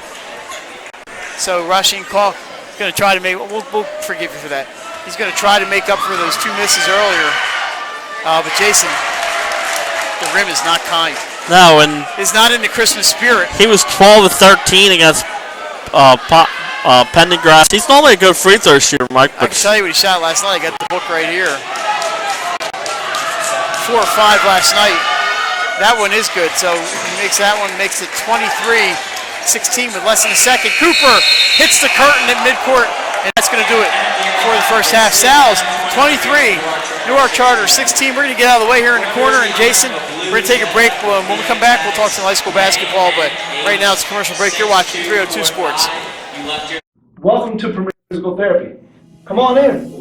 So Rasheen Clark is going to try to make, we'll forgive you for that. He's going to try to make up for those 2 misses earlier. But Jason, the rim is not kind. No, and it's not in the Christmas spirit. He was 12 of 13 against Pendergrass. He's normally a good free throw shooter, Mike. I can tell you what he shot last night. I got the book right here. 4 or 5 last night. That one is good. So he makes that one, makes it 23-16 with less than a second. Cooper hits the curtain at midcourt, and that's going to do it for the first half. Sal's 23, Newark Charter 16. We're going to get out of the way here in the corner, and Jason, we're going to take a break. When we come back, we'll talk some high school basketball, but right now it's a commercial break. You're watching 302 Sports. Welcome to Premier Physical Therapy. Come on in.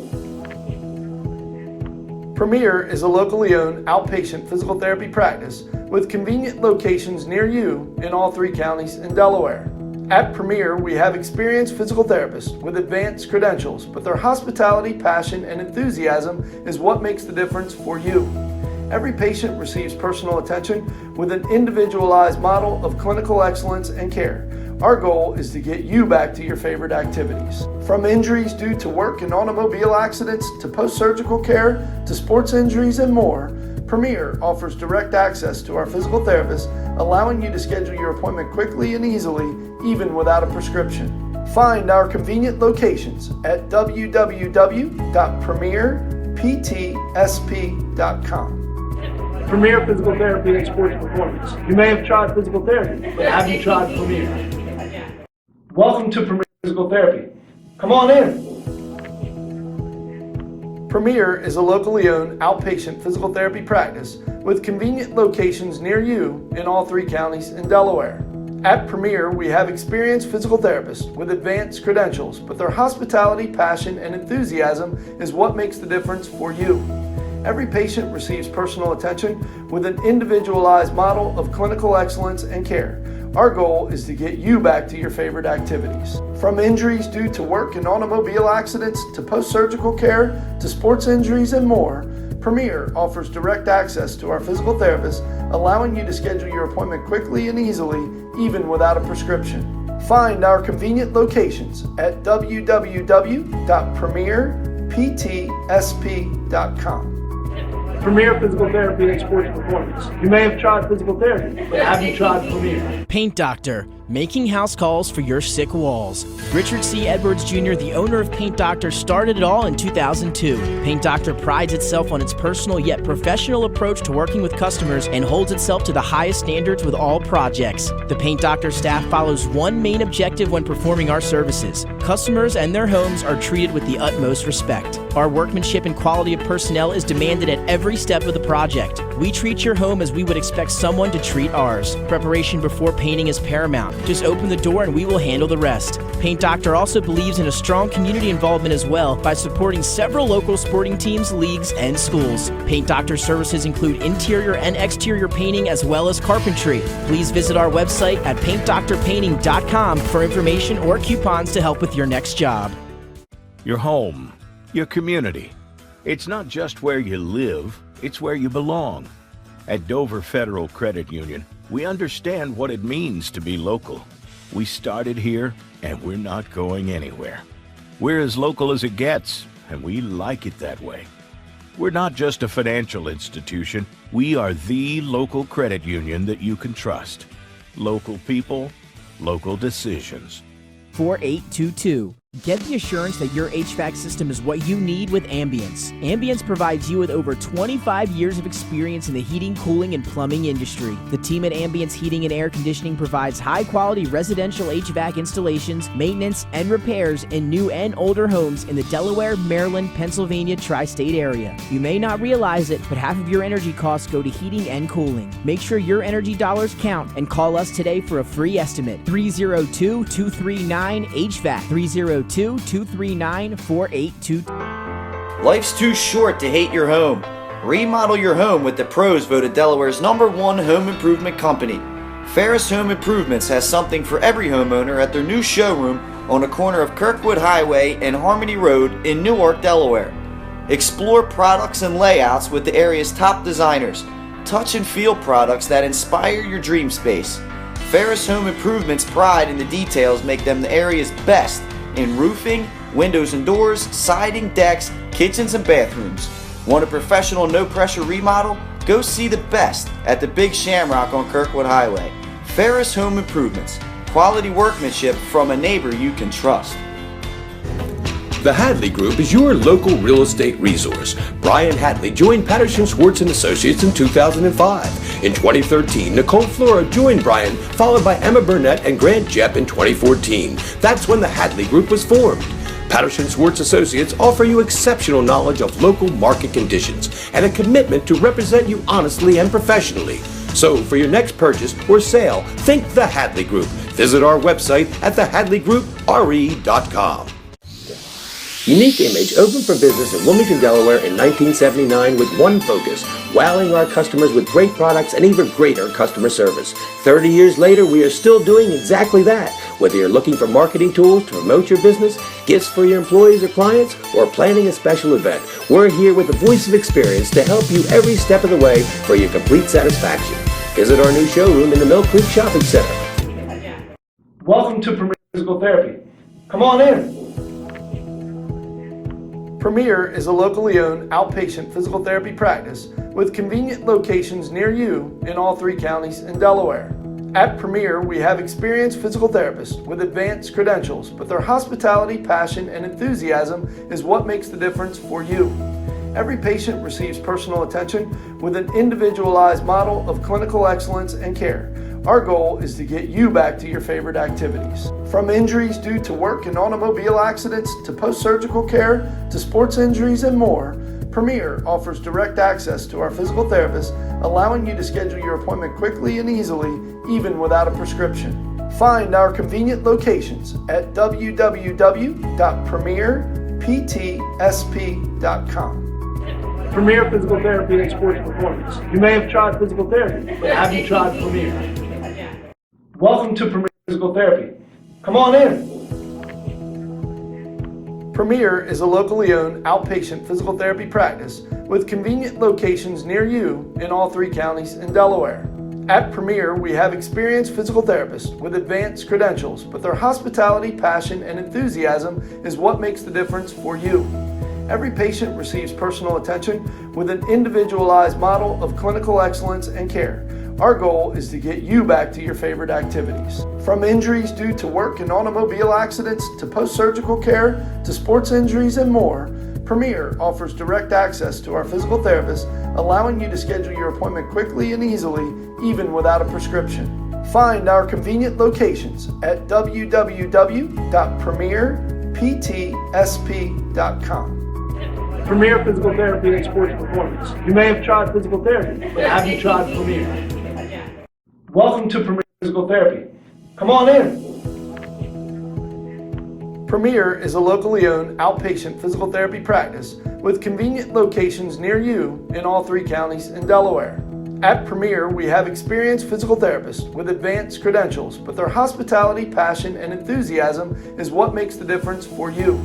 Premier is a locally owned outpatient physical therapy practice with convenient locations near you in all 3 counties in Delaware. At Premier, we have experienced physical therapists with advanced credentials, but their hospitality, passion, and enthusiasm is what makes the difference for you. Every patient receives personal attention with an individualized model of clinical excellence and care. Our goal is to get you back to your favorite activities. From injuries due to work and automobile accidents to post-surgical care to sports injuries and more, Premier offers direct access to our physical therapists, allowing you to schedule your appointment quickly and easily, even without a prescription. Find our convenient locations at www.premierptsp.com. Premier Physical Therapy and Sports Performance. You may have tried physical therapy, but have you tried Premier? Welcome to Premier Physical Therapy. Come on in. Premier is a locally owned outpatient physical therapy practice with convenient locations near you in all 3 counties in Delaware. At Premier, we have experienced physical therapists with advanced credentials, but their hospitality, passion, and enthusiasm is what makes the difference for you. Every patient receives personal attention with an individualized model of clinical excellence and care. Our goal is to get you back to your favorite activities. From injuries due to work and automobile accidents to post-surgical care to sports injuries and more, Premier offers direct access to our physical therapists, allowing you to schedule your appointment quickly and easily, even without a prescription. Find our convenient locations at www.premierptsp.com. Premier Physical Therapy and Sports Performance. You may have tried physical therapy, but have you tried Premier? Paint Doctor, making house calls for your sick walls. Richard C. Edwards Jr., the owner of Paint Doctor, started it all in 2002. Paint Doctor prides itself on its personal yet professional approach to working with customers and holds itself to the highest standards with all projects. The Paint Doctor staff follows one main objective when performing our services. Customers and their homes are treated with the utmost respect. Our workmanship and quality of personnel is demanded at every step of the project. We treat your home as we would expect someone to treat ours. Preparation before painting is paramount. Just open the door and we will handle the rest. Paint Doctor also believes in a strong community involvement as well by supporting several local sporting teams, leagues, and schools. Paint Doctor services include interior and exterior painting as well as carpentry. Please visit our website at paintdoctorpainting.com for information or coupons to help with your next job. Your home, your community. It's not just where you live, it's where you belong. At Dover Federal Credit Union, we understand what it means to be local. We started here, and we're not going anywhere. We're as local as it gets, and we like it that way. We're not just a financial institution. We are the local credit union that you can trust. Local people, local decisions. 4822. Get the assurance that your HVAC system is what you need with Ambience. Ambience provides you with over 25 years of experience in the heating, cooling, and plumbing industry. The team at Ambience Heating and Air Conditioning provides high-quality residential HVAC installations, maintenance, and repairs in new and older homes in the Delaware, Maryland, Pennsylvania tri-state area. You may not realize it, but half of your energy costs go to heating and cooling. Make sure your energy dollars count and call us today for a free estimate. 302-239-HVAC. 302-239-4822. Life's too short to hate your home. Remodel your home with the pros voted Delaware's #1 home improvement company. Ferris Home Improvements has something for every homeowner at their new showroom on the corner of Kirkwood Highway and Harmony Road in Newark, Delaware. Explore products and layouts with the area's top designers. Touch and feel products that inspire your dream space. Ferris Home Improvements' pride in the details make them the area's best in roofing, windows and doors, siding, decks, kitchens, and bathrooms. Want a professional, no-pressure remodel? Go see the best at the Big Shamrock on Kirkwood Highway. Ferris Home Improvements. Quality workmanship from a neighbor you can trust. The Hadley Group is your local real estate resource. Brian Hadley joined Patterson Schwartz & Associates in 2005. In 2013, Nicole Flora joined Brian, followed by Emma Burnett and Grant Jepp in 2014. That's when the Hadley Group was formed. Patterson Schwartz Associates offer you exceptional knowledge of local market conditions and a commitment to represent you honestly and professionally. So for your next purchase or sale, think the Hadley Group. Visit our website at thehadleygroupre.com. Unique Image opened for business in Wilmington, Delaware in 1979 with one focus, wowing our customers with great products and even greater customer service. 30 years later, we are still doing exactly that. Whether you're looking for marketing tools to promote your business, gifts for your employees or clients, or planning a special event, we're here with the voice of experience to help you every step of the way for your complete satisfaction. Visit our new showroom in the Mill Creek Shopping Center. Welcome to Premier Physical Therapy. Come on in. Premier is a locally owned outpatient physical therapy practice with convenient locations near you in all 3 counties in Delaware. At Premier, we have experienced physical therapists with advanced credentials, but their hospitality, passion, and enthusiasm is what makes the difference for you. Every patient receives personal attention with an individualized model of clinical excellence and care. Our goal is to get you back to your favorite activities. From injuries due to work and automobile accidents to post-surgical care to sports injuries and more, Premier offers direct access to our physical therapists, allowing you to schedule your appointment quickly and easily, even without a prescription. Find our convenient locations at www.premierptsp.com. Premier Physical Therapy and Sports Performance. You may have tried physical therapy, but have you tried Premier? Welcome to Premier Physical Therapy. Come on in. Premier is a locally owned outpatient physical therapy practice with convenient locations near you in all 3 counties in Delaware. At Premier, we have experienced physical therapists with advanced credentials, but their hospitality, passion, and enthusiasm is what makes the difference for you. Every patient receives personal attention with an individualized model of clinical excellence and care. Our goal is to get you back to your favorite activities. From injuries due to work and automobile accidents to post-surgical care to sports injuries and more, Premier offers direct access to our physical therapists, allowing you to schedule your appointment quickly and easily, even without a prescription. Find our convenient locations at www.premierptsp.com. Premier Physical Therapy and Sports Performance. You may have tried physical therapy, but have you tried Premier? Welcome to Premier Physical Therapy. Come on in. Premier is a locally owned outpatient physical therapy practice with convenient locations near you in all 3 counties in Delaware. At Premier, we have experienced physical therapists with advanced credentials, but their hospitality, passion, and enthusiasm is what makes the difference for you.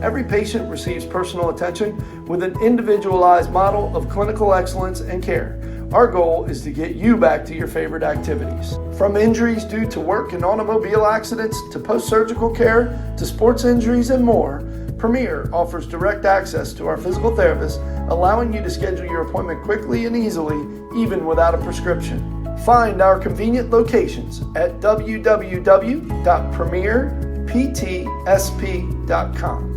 Every patient receives personal attention with an individualized model of clinical excellence and care. Our goal is to get you back to your favorite activities. From injuries due to work and automobile accidents to post-surgical care to sports injuries and more, Premier offers direct access to our physical therapists, allowing you to schedule your appointment quickly and easily, even without a prescription. Find our convenient locations at www.premierptsp.com.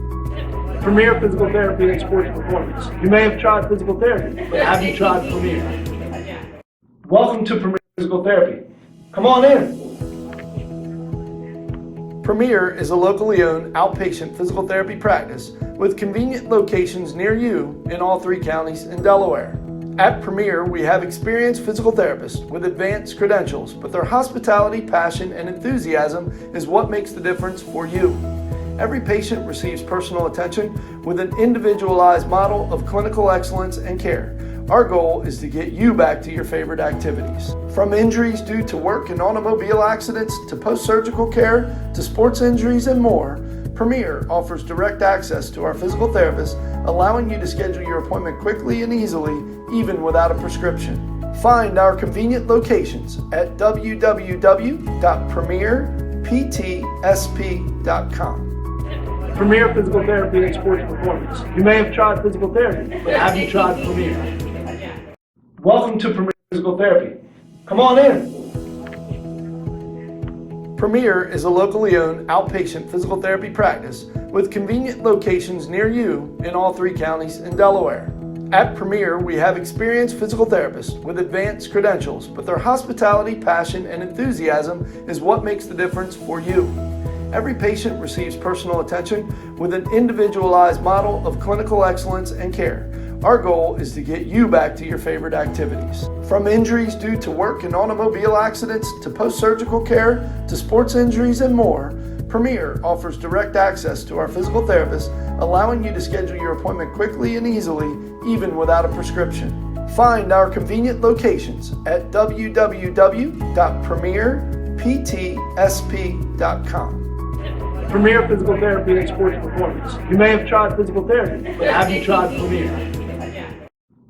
Premier Physical Therapy and Sports Performance. You may have tried physical therapy, but have you tried Premier? Welcome to Premier Physical Therapy. Come on in. Premier is a locally owned outpatient physical therapy practice with convenient locations near you in all 3 counties in Delaware. At Premier, we have experienced physical therapists with advanced credentials, but their hospitality, passion, and enthusiasm is what makes the difference for you. Every patient receives personal attention with an individualized model of clinical excellence and care. Our goal is to get you back to your favorite activities. From injuries due to work and automobile accidents to post-surgical care to sports injuries and more, Premier offers direct access to our physical therapists, allowing you to schedule your appointment quickly and easily, even without a prescription. Find our convenient locations at www.premierptsp.com. Premier Physical Therapy and Sports Performance. You may have tried physical therapy, but have you tried Premier? Welcome to Premier Physical Therapy. Come on in. Premier is a locally owned outpatient physical therapy practice with convenient locations near you in all 3 counties in Delaware. At Premier, we have experienced physical therapists with advanced credentials, but their hospitality, passion, and enthusiasm is what makes the difference for you. Every patient receives personal attention with an individualized model of clinical excellence and care. Our goal is to get you back to your favorite activities. From injuries due to work and automobile accidents to post-surgical care to sports injuries and more, Premier offers direct access to our physical therapists, allowing you to schedule your appointment quickly and easily, even without a prescription. Find our convenient locations at www.premierptsp.com. Premier Physical Therapy and Sports Performance. You may have tried physical therapy, but have you tried Premier?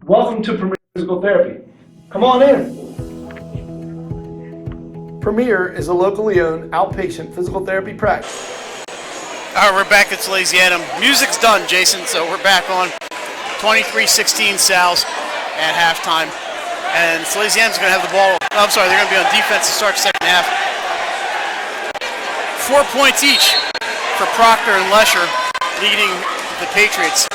Welcome to Premier Physical Therapy. Come on in. Premier is a locally owned outpatient physical therapy practice. All right, we're back at Salesianum. Music's done, Jason, so we're back on 23-16 Sal's at halftime. And Salesianum's going to have the ball. Oh, I'm sorry, they're going to be on defense to start the second half. 4 points each for Proctor and Lesher, leading the Patriots.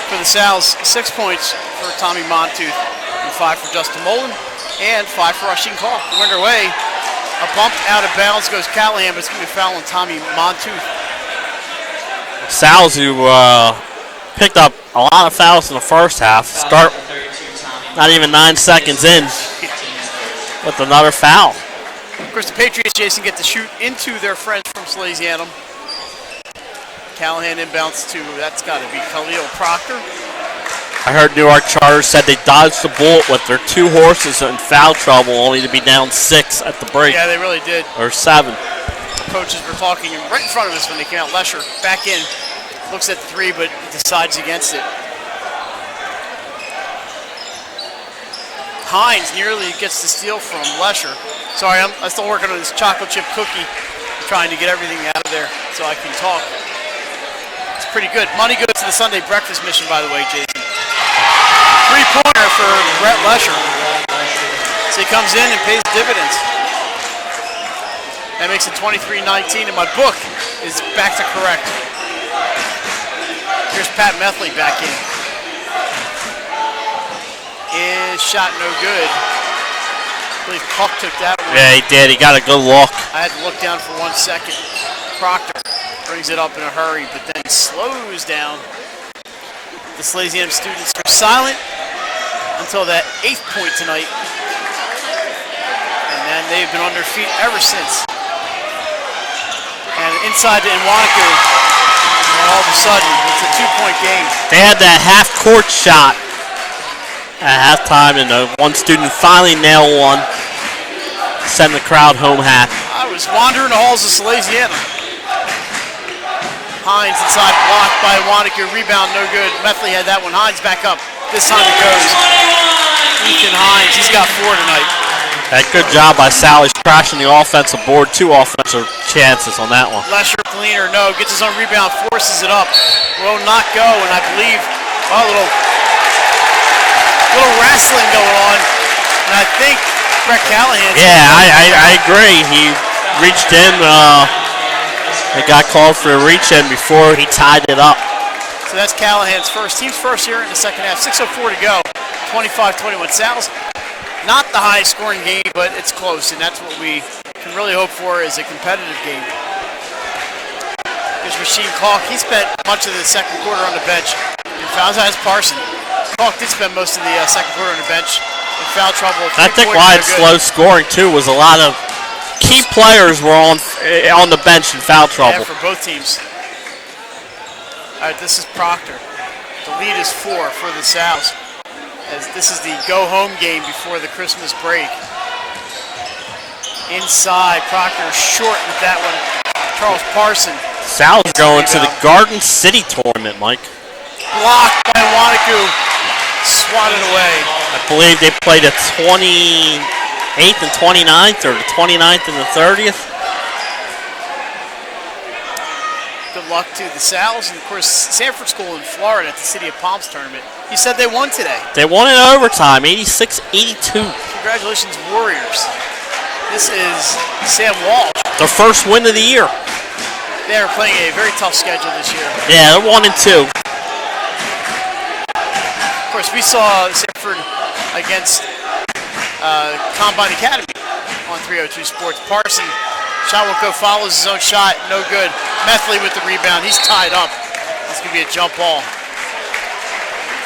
For the Sal's, 6 points for Tommy Montooth, and 5 for Justin Mullen, and 5 for Rasheen Clark. We're underway. A bump out of bounds goes Callahan, but it's going to be foul on Tommy Montooth. Sal's, who picked up a lot of fouls in the first half, start not even 9 seconds in with another foul. Of course, the Patriots, Jason, get to shoot into their friends from Salesianum. Callahan inbounds to, that's got to be Khalil Proctor. I heard Newark Charter said they dodged the bullet with their 2 horses in foul trouble, only to be down 6 at the break. Yeah, they really did. Or 7. Coaches were talking right in front of us when they came out. Lesher back in, looks at the 3, but decides against it. Hines nearly gets the steal from Lesher. Sorry, I'm still working on this chocolate chip cookie, trying to get everything out of there so I can talk. It's pretty good. Money goes to the Sunday breakfast mission, by the way, Jason. 3-pointer for Brett Lesher. So he comes in and pays dividends. That makes it 23-19, and my book is back to correct. Here's Pat Methley back in. Is shot no good. I believe Puck took that one. Yeah, he did. He got a good look. I had to look down for 1 second. Proctor brings it up in a hurry, but then slows down. The Salesianum students are silent until that 8th point tonight. And then they've been on their feet ever since. And inside to Inwanaku, and all of a sudden, it's a 2-point game. They had that half-court shot at halftime, and one student finally nailed one, send the crowd home happy. I was wandering the halls of Salesianum. Hines inside, blocked by Wanacue. Rebound, no good. Methley had that one. Hines back up. This time it goes. Ethan Hines, he's got 4 tonight. That good job by Sally crashing the offensive board. 2 offensive chances on that one. Lesher, cleaner, no. Gets his own rebound, forces it up. Will not go, and I believe a little wrestling going on. And I think Brett Callahan. Yeah, I agree. He reached in. He got called for a reach-in before he tied it up. So that's Callahan's first. Team's first here in the second half. 6:04 to go. 25-21. Sal's not the highest scoring game, but it's close, and that's what we can really hope for is a competitive game. There's Rasheen Clark. He spent much of the second quarter on the bench. And fouls has Parson. Clark did spend most of the second quarter on the bench in foul trouble. I think why it's slow scoring, too, was a lot of key players were on the bench in foul trouble. Yeah, for both teams. All right, this is Proctor. The lead is 4 for the Sal's. as this is the go-home game before the Christmas break. Inside, Proctor short with that one. Charles Parson. Sal's going to the Garden City tournament, Mike. Blocked by Wanacue. Swatted away. I believe they played the 28th and 29th, or the 29th and the 30th. Good luck to the Sals, and of course Sanford School in Florida at the City of Palms tournament. You said they won today. They won in overtime, 86-82. Congratulations, Warriors. This is Sam Walsh. Their first win of the year. They are playing a very tough schedule this year. Yeah, they're 1-2. Of course, we saw Sanford against Combine Academy on 302 Sports. Parson, shot won't go, follows his own shot, no good. Methley with the rebound, he's tied up. It's going to be a jump ball.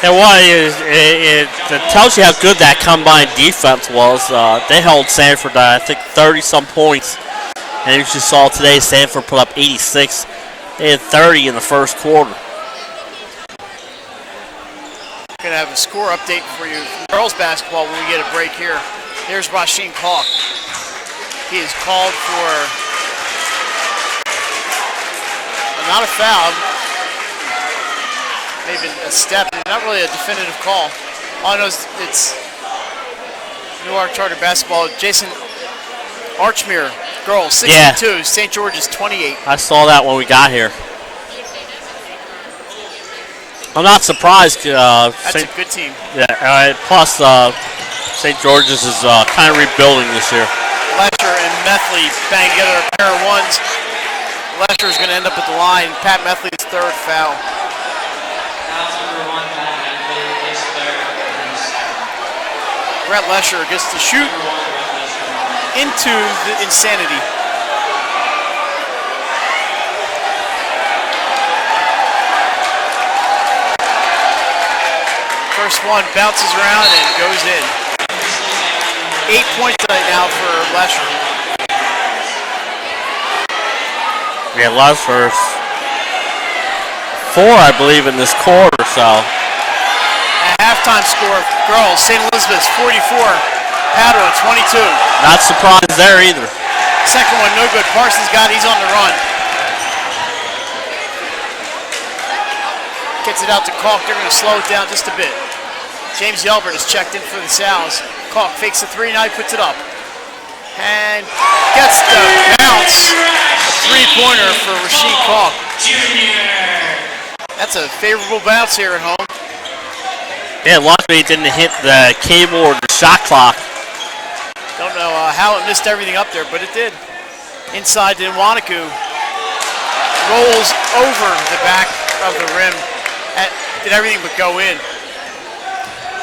And what it tells you how good that combined defense was. They held Sanford, I think, 30-some points. And as you saw today, Sanford put up 86. They had 30 in the first quarter. Going to have a score update for you from girls basketball when we get a break here. There's Rasheen Kalk. He is called for not a foul, maybe a step, not really a definitive call. All I know is it's Newark Charter basketball. Jason Archmere, girls, 62. St. George's 28. I saw that when we got here. I'm not surprised. That's a good team. Yeah. Plus, St. George's is kind of rebuilding this year. Lesher and Methley bang together a pair of ones. Lesher is going to end up at the line. Pat Methley's third foul. Brett Lesher gets to shoot into the insanity. First one bounces around and goes in. 8 points tonight now for Lesher. Yeah, Lesher's 4, I believe, in this quarter, so. A halftime score, girls, St. Elizabeth's 44, Padua 22. Not surprised there either. Second one, no good. Parsons got it, he's on the run. Gets it out to Kalk, they're going to slow it down just a bit. James Yelbert has checked in for the Sals. Kalk fakes a three, now he puts it up. And gets the bounce. A three-pointer for Rasheed Kalk. That's a favorable bounce here at home. Yeah, luckily it didn't hit the cable or the shot clock. Don't know how it missed everything up there, but it did. Inside to Wanacue. Rolls over the back of the rim. Did everything but go in.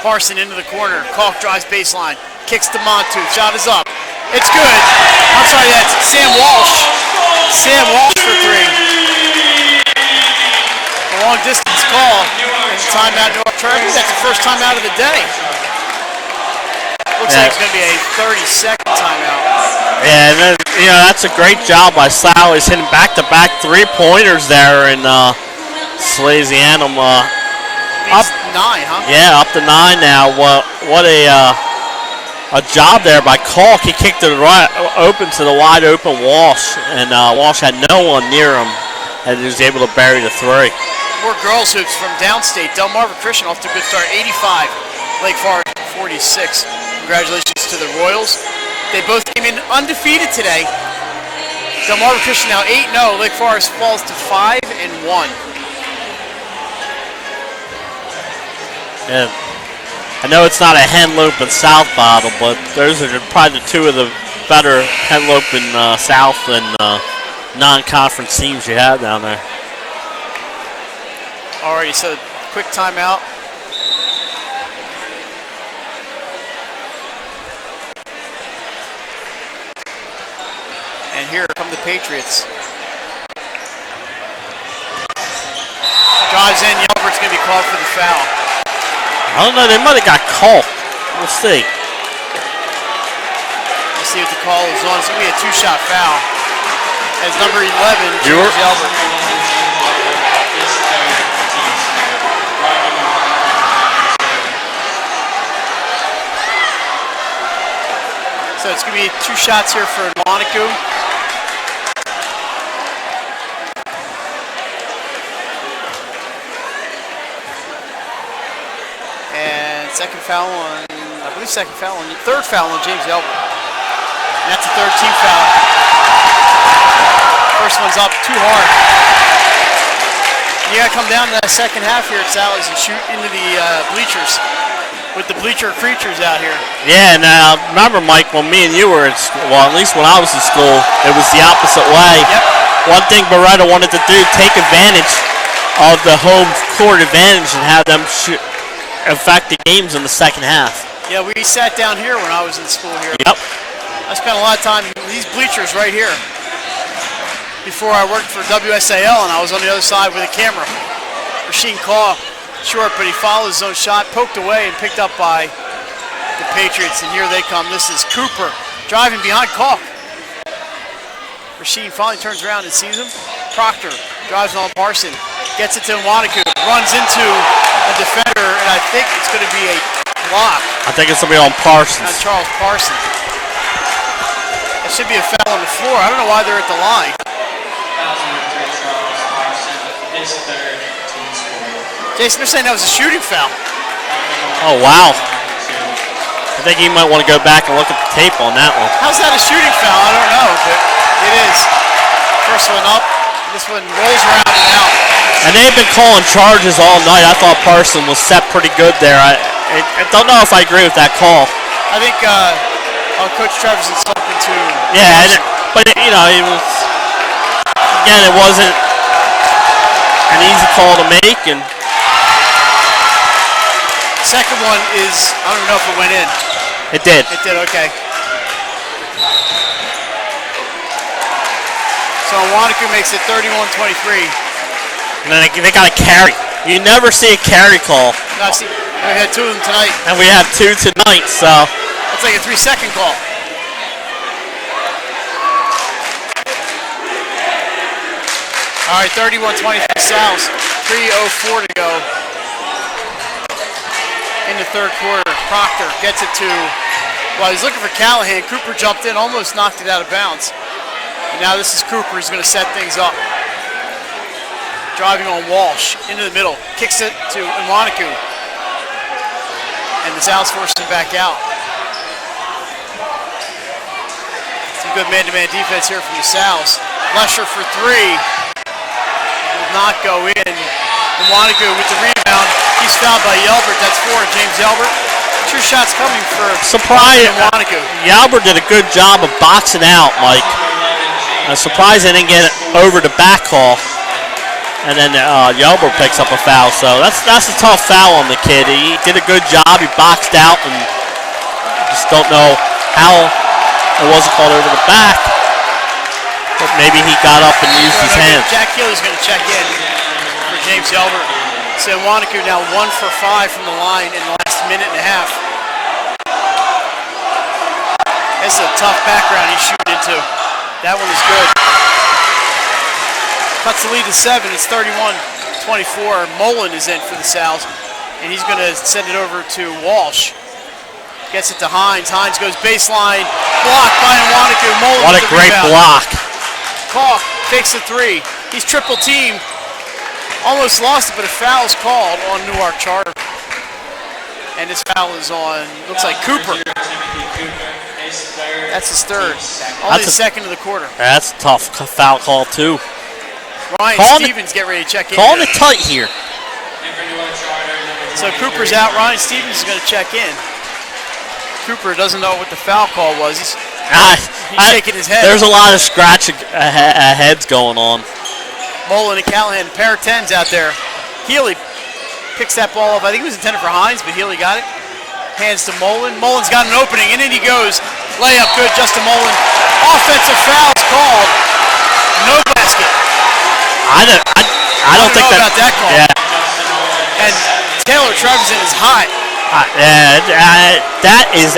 Parson into the corner. Kalk drives baseline. Kicks to Montu. Shot is up. It's good. I'm sorry, that's Sam Walsh. Sam Walsh for three. A long distance call. And timeout Newark Charter. That's the first timeout of the day. Looks like it's going to be a 30-second timeout. Yeah, and then, that's a great job by Sal. He's hitting back-to-back three-pointers there, and Salesianum up 9, huh? Yeah, up to 9 now. What a job there by Kalk. He kicked it right open to the wide open Walsh, and Walsh had no one near him, and he was able to bury the three. More girls hoops from downstate. Delmarva Christian off to a good start, 85. Lake Forest 46. Congratulations to the Royals. They both came in undefeated today. Delmarva Christian now 8-0. Lake Forest falls to 5-1. Yeah. I know it's not a Henlope and South bottle, but those are probably the two of the better Henlope and South and non-conference teams you have down there. Alrighty, so quick timeout. And here come the Patriots. Drives in, Yelbert's going to be called for the foul. I don't know, they might have got called. We'll see. Let's see what the call is on. It's going to be a two-shot foul. As number 11, George Yelbert. it's going to be 2 shots here for Monaco. And third foul on James Elbert. And that's a third team foul. First one's up too hard. You got to come down to that second half here at Sally's and shoot into the bleachers with the bleacher creatures out here. Yeah, now remember, Mike, when me and you were at school, well, at least when I was in school, it was the opposite way. Yep. One thing Beretta wanted to do, take advantage of the home court advantage and have them affect the games in the second half. Yeah, we sat down here when I was in school here. Yep. I spent a lot of time in these bleachers right here before I worked for WSAL, and I was on the other side with a camera. Rasheed Kaw, short, but he followed his own shot, poked away, and picked up by the Patriots. And here they come. This is Cooper driving behind Kaw. Rasheed finally turns around and sees him. Proctor drives on Parson, gets it to Nwanaku, runs into a defender, and I think it's going to be a block. I think it's going to be on Parsons. On Charles Parsons. It should be a foul on the floor. I don't know why they're at the line. Jason, they're saying that was a shooting foul. Oh, wow. I think he might want to go back and look at the tape on that one. How's that a shooting foul? I don't know, but it is. First one up. This one rolls around and out. And they've been calling charges all night. I thought Parson was set pretty good there. I don't know if I agree with that call. I think Coach Trevison's hoping to. Yeah, but it was, again, it wasn't an easy call to make. And second one is, I don't know if it went in. It did. It did, okay. So Nwanaku makes it 31-23. And then they got a carry. You never see a carry call. No, see, we had 2 of them tonight. And we have 2 tonight, so. That's like a 3-second call. All right, 31-23 Sal's. 3:04 to go in the third quarter. Proctor gets it to, well, he's looking for Callahan. Cooper jumped in, almost knocked it out of bounds. And now this is Cooper who's going to set things up. Driving on Walsh into the middle, kicks it to Nwanaku. And the Sal's forcing him back out. Some good man-to-man defense here from the Sal's. Lesher for 3. Will not go in. Nwanaku with the rebound. He's fouled by Yelbert. That's 4, James Yelbert. 2 shots coming for Nwanaku. Yelbert did a good job of boxing out, Mike. I'm surprised they didn't get it over the back call. And then Yelbert picks up a foul. So that's a tough foul on the kid. He did a good job. He boxed out, and just don't know how it wasn't called over the back. But maybe he got up and used his hands. Jack Healy's going to check in for James Yelbert. So Nwanaku now 1 for 5 from the line in the last minute and a half. This is a tough background he's shooting into. That one is good. Cuts the lead to 7. It's 31-24. Mullen is in for the Sal's, and he's going to send it over to Walsh. Gets it to Hines. Hines goes baseline. Blocked by Nwanaku. Mullen. What a great block. Kaw takes the 3. He's triple teamed. Almost lost it, but a foul is called on Newark Charter. And this foul is on, looks like Cooper. That's his 3rd. Only the 2nd of the quarter. That's a tough foul call, too. Ryan Stevens get ready to check in. Calling it tight here. So Cooper's out. Ryan Stevens is going to check in. Cooper doesn't know what the foul call was. He's shaking his head. There's a lot of scratching heads going on. Mullen and Callahan, a pair of 10s out there. Healy picks that ball up. I think it was intended for Hines, but Healy got it. Hands to Mullen. Mullen's got an opening, and in he goes. Layup good, Justin Mullen. Offensive foul called. No basket. I don't think know about that call. Yeah. And Taylor Trevison is hot. That is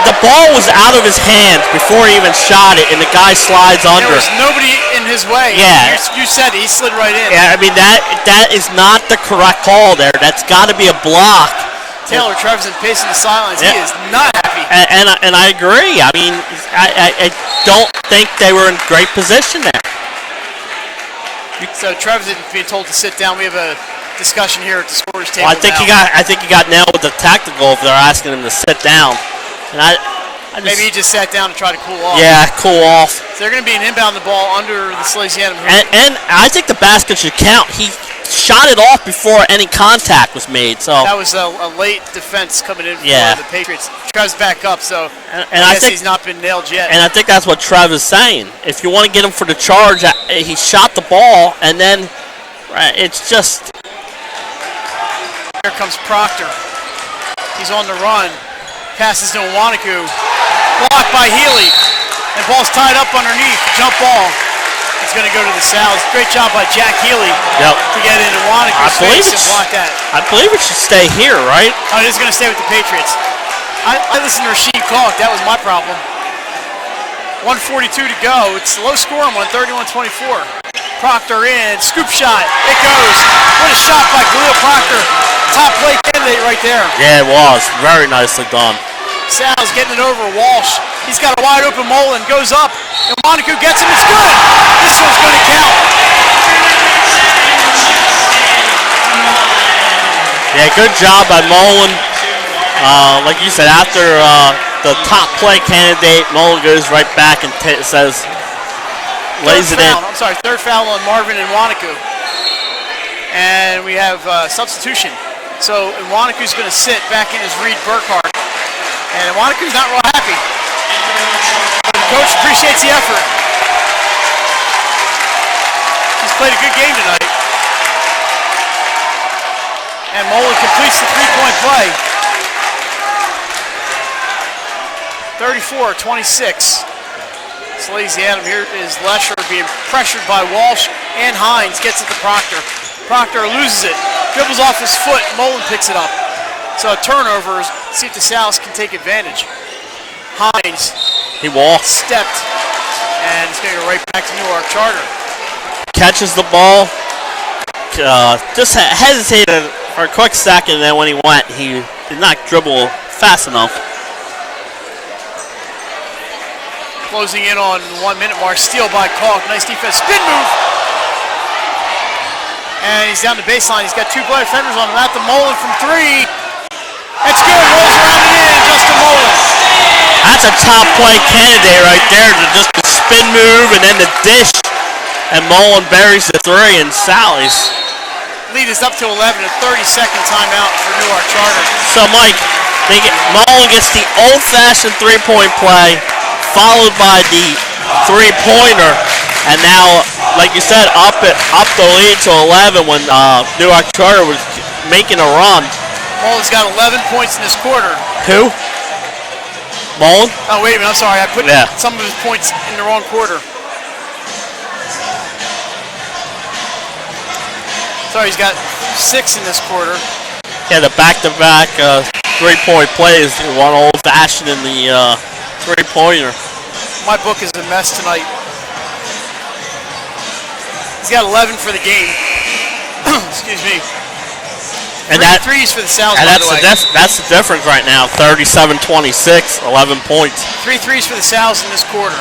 the ball was out of his hands before he even shot it, and the guy slides under. There was nobody in his way. Yeah. You said it. He slid right in. Yeah, I mean, that is not the correct call there. That's got to be a block. Taylor Trevison pacing the sidelines. Yeah. He is not happy. And I agree. I mean, I don't think they were in great position there. So Trevor's being told to sit down. We have a discussion here at the scorers table. Well, I think he got nailed with the tactical if they're asking him to sit down. And I just, maybe he just sat down to try to cool off. Yeah, cool off. So they're going to be an inbound the ball under the Salesianum. And I think the basket should count. He shot it off before any contact was made. So that was a late defense coming in for the Patriots. Trev's back up, so I guess he's not been nailed yet. And I think that's what Trev is saying. If you want to get him for the charge, he shot the ball, and then it's just. Here comes Proctor. He's on the run. Passes to Iwanaku. Blocked by Healy. And ball's tied up underneath. Jump ball. It's going to go to the Sal's. Great job by Jack Healy to get in Iwanaku's face and block that. I believe it should stay here, right? Oh, it is going to stay with the Patriots. I listened to Rasheed Kalk. That was my problem. 1:42 to go. It's a low score on 31-24. Proctor in. Scoop shot. It goes. What a shot by Khalil Proctor. Top play candidate right there. Yeah, it was. Very nicely done. Sal's getting it over Walsh. He's got a wide open Mullen. Goes up. And Monaco gets him. It's good. This one's going to count. Yeah, good job by Mullen. Like you said, after the top play candidate, Mullen goes right back and says, lays it in. I'm sorry, third foul on Marvin and Iwanaku. And we have substitution. So Iwanaku's going to sit back in as Reed Burkhart. And Iwanaku's not real happy. But the coach appreciates the effort. He's played a good game tonight. And Mullen completes the three-point play. 34-26. Salesianum. Here is Lesher being pressured by Walsh and Hines. Gets it to Proctor. Proctor loses it. Dribbles off his foot. Mullen picks it up. So a turnover. See if the Sal's can take advantage. Hines. He walked. Stepped. And it's going to go right back to Newark Charter. Catches the ball. Just hesitated for a quick second, and then when he went, he did not dribble fast enough. Closing in on 1 minute mark. Steal by Kalk. Nice defense. Spin move. And he's down the baseline. He's got two player defenders on him. At the Mullen from three. That's good. Rolls around and in. Justin Mullen. That's a top play candidate right there. Just the spin move and then the dish. And Mullen buries the three and sallies. Lead is up to 11. A 30-second timeout for Newark Charter. So, Mike, Mullen gets the old-fashioned three-point play, followed by the three-pointer, and now, like you said, up the lead to 11 when Newark Charter was making a run. Mullen's got 11 points in this quarter. Who? Mullen? Oh, wait a minute. I'm sorry. I put some of his points in the wrong quarter. Sorry, he's got 6 in this quarter. Yeah, the back-to-back three-point plays, one old-fashioned in the three-pointer. My book is a mess tonight. He's got 11 for the game. Excuse me. And threes for the Sal's, and by that's the way. That's the difference right now. 37-26, 11 points. 3 threes for the Sal's in this quarter.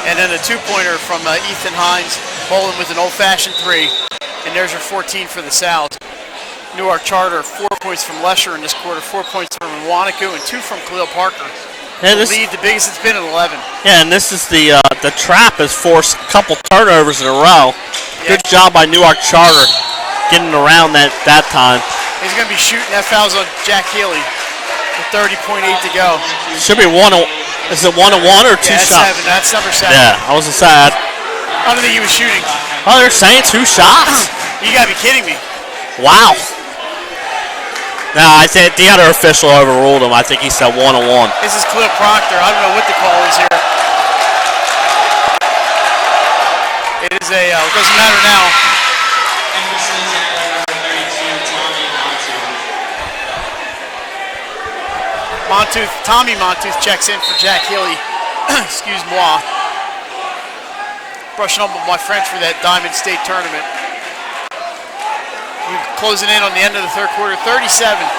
And then a two-pointer from Ethan Hines. Mullen with an old-fashioned three. And there's your 14 for the Sal's. Newark Charter, 4 points from Lesher in this quarter, 4 points from Iwanaku, and 2 from Khalil Parker. Yeah, the lead, the biggest it's been at 11. Yeah, and this is the trap has forced a couple turnovers in a row. Good job by Newark Charter getting around that time. He's going to be shooting. That foul's on Jack Healy with 30.8 to go. Should be is it 1-1 or 2 shots? That's number 7. Yeah, I was sad. I don't think he was shooting. Oh, they're saying 2 shots? You got to be kidding me. Wow. No, I think the other official overruled him. I think he said 1-1. This is Khalil Proctor. I don't know what the call is here. It is it doesn't matter now. Tommy Montooth checks in for Jack Healy. Excuse moi. Brushing up with my French for that Diamond State tournament. We're closing in on the end of the third quarter. 37-27,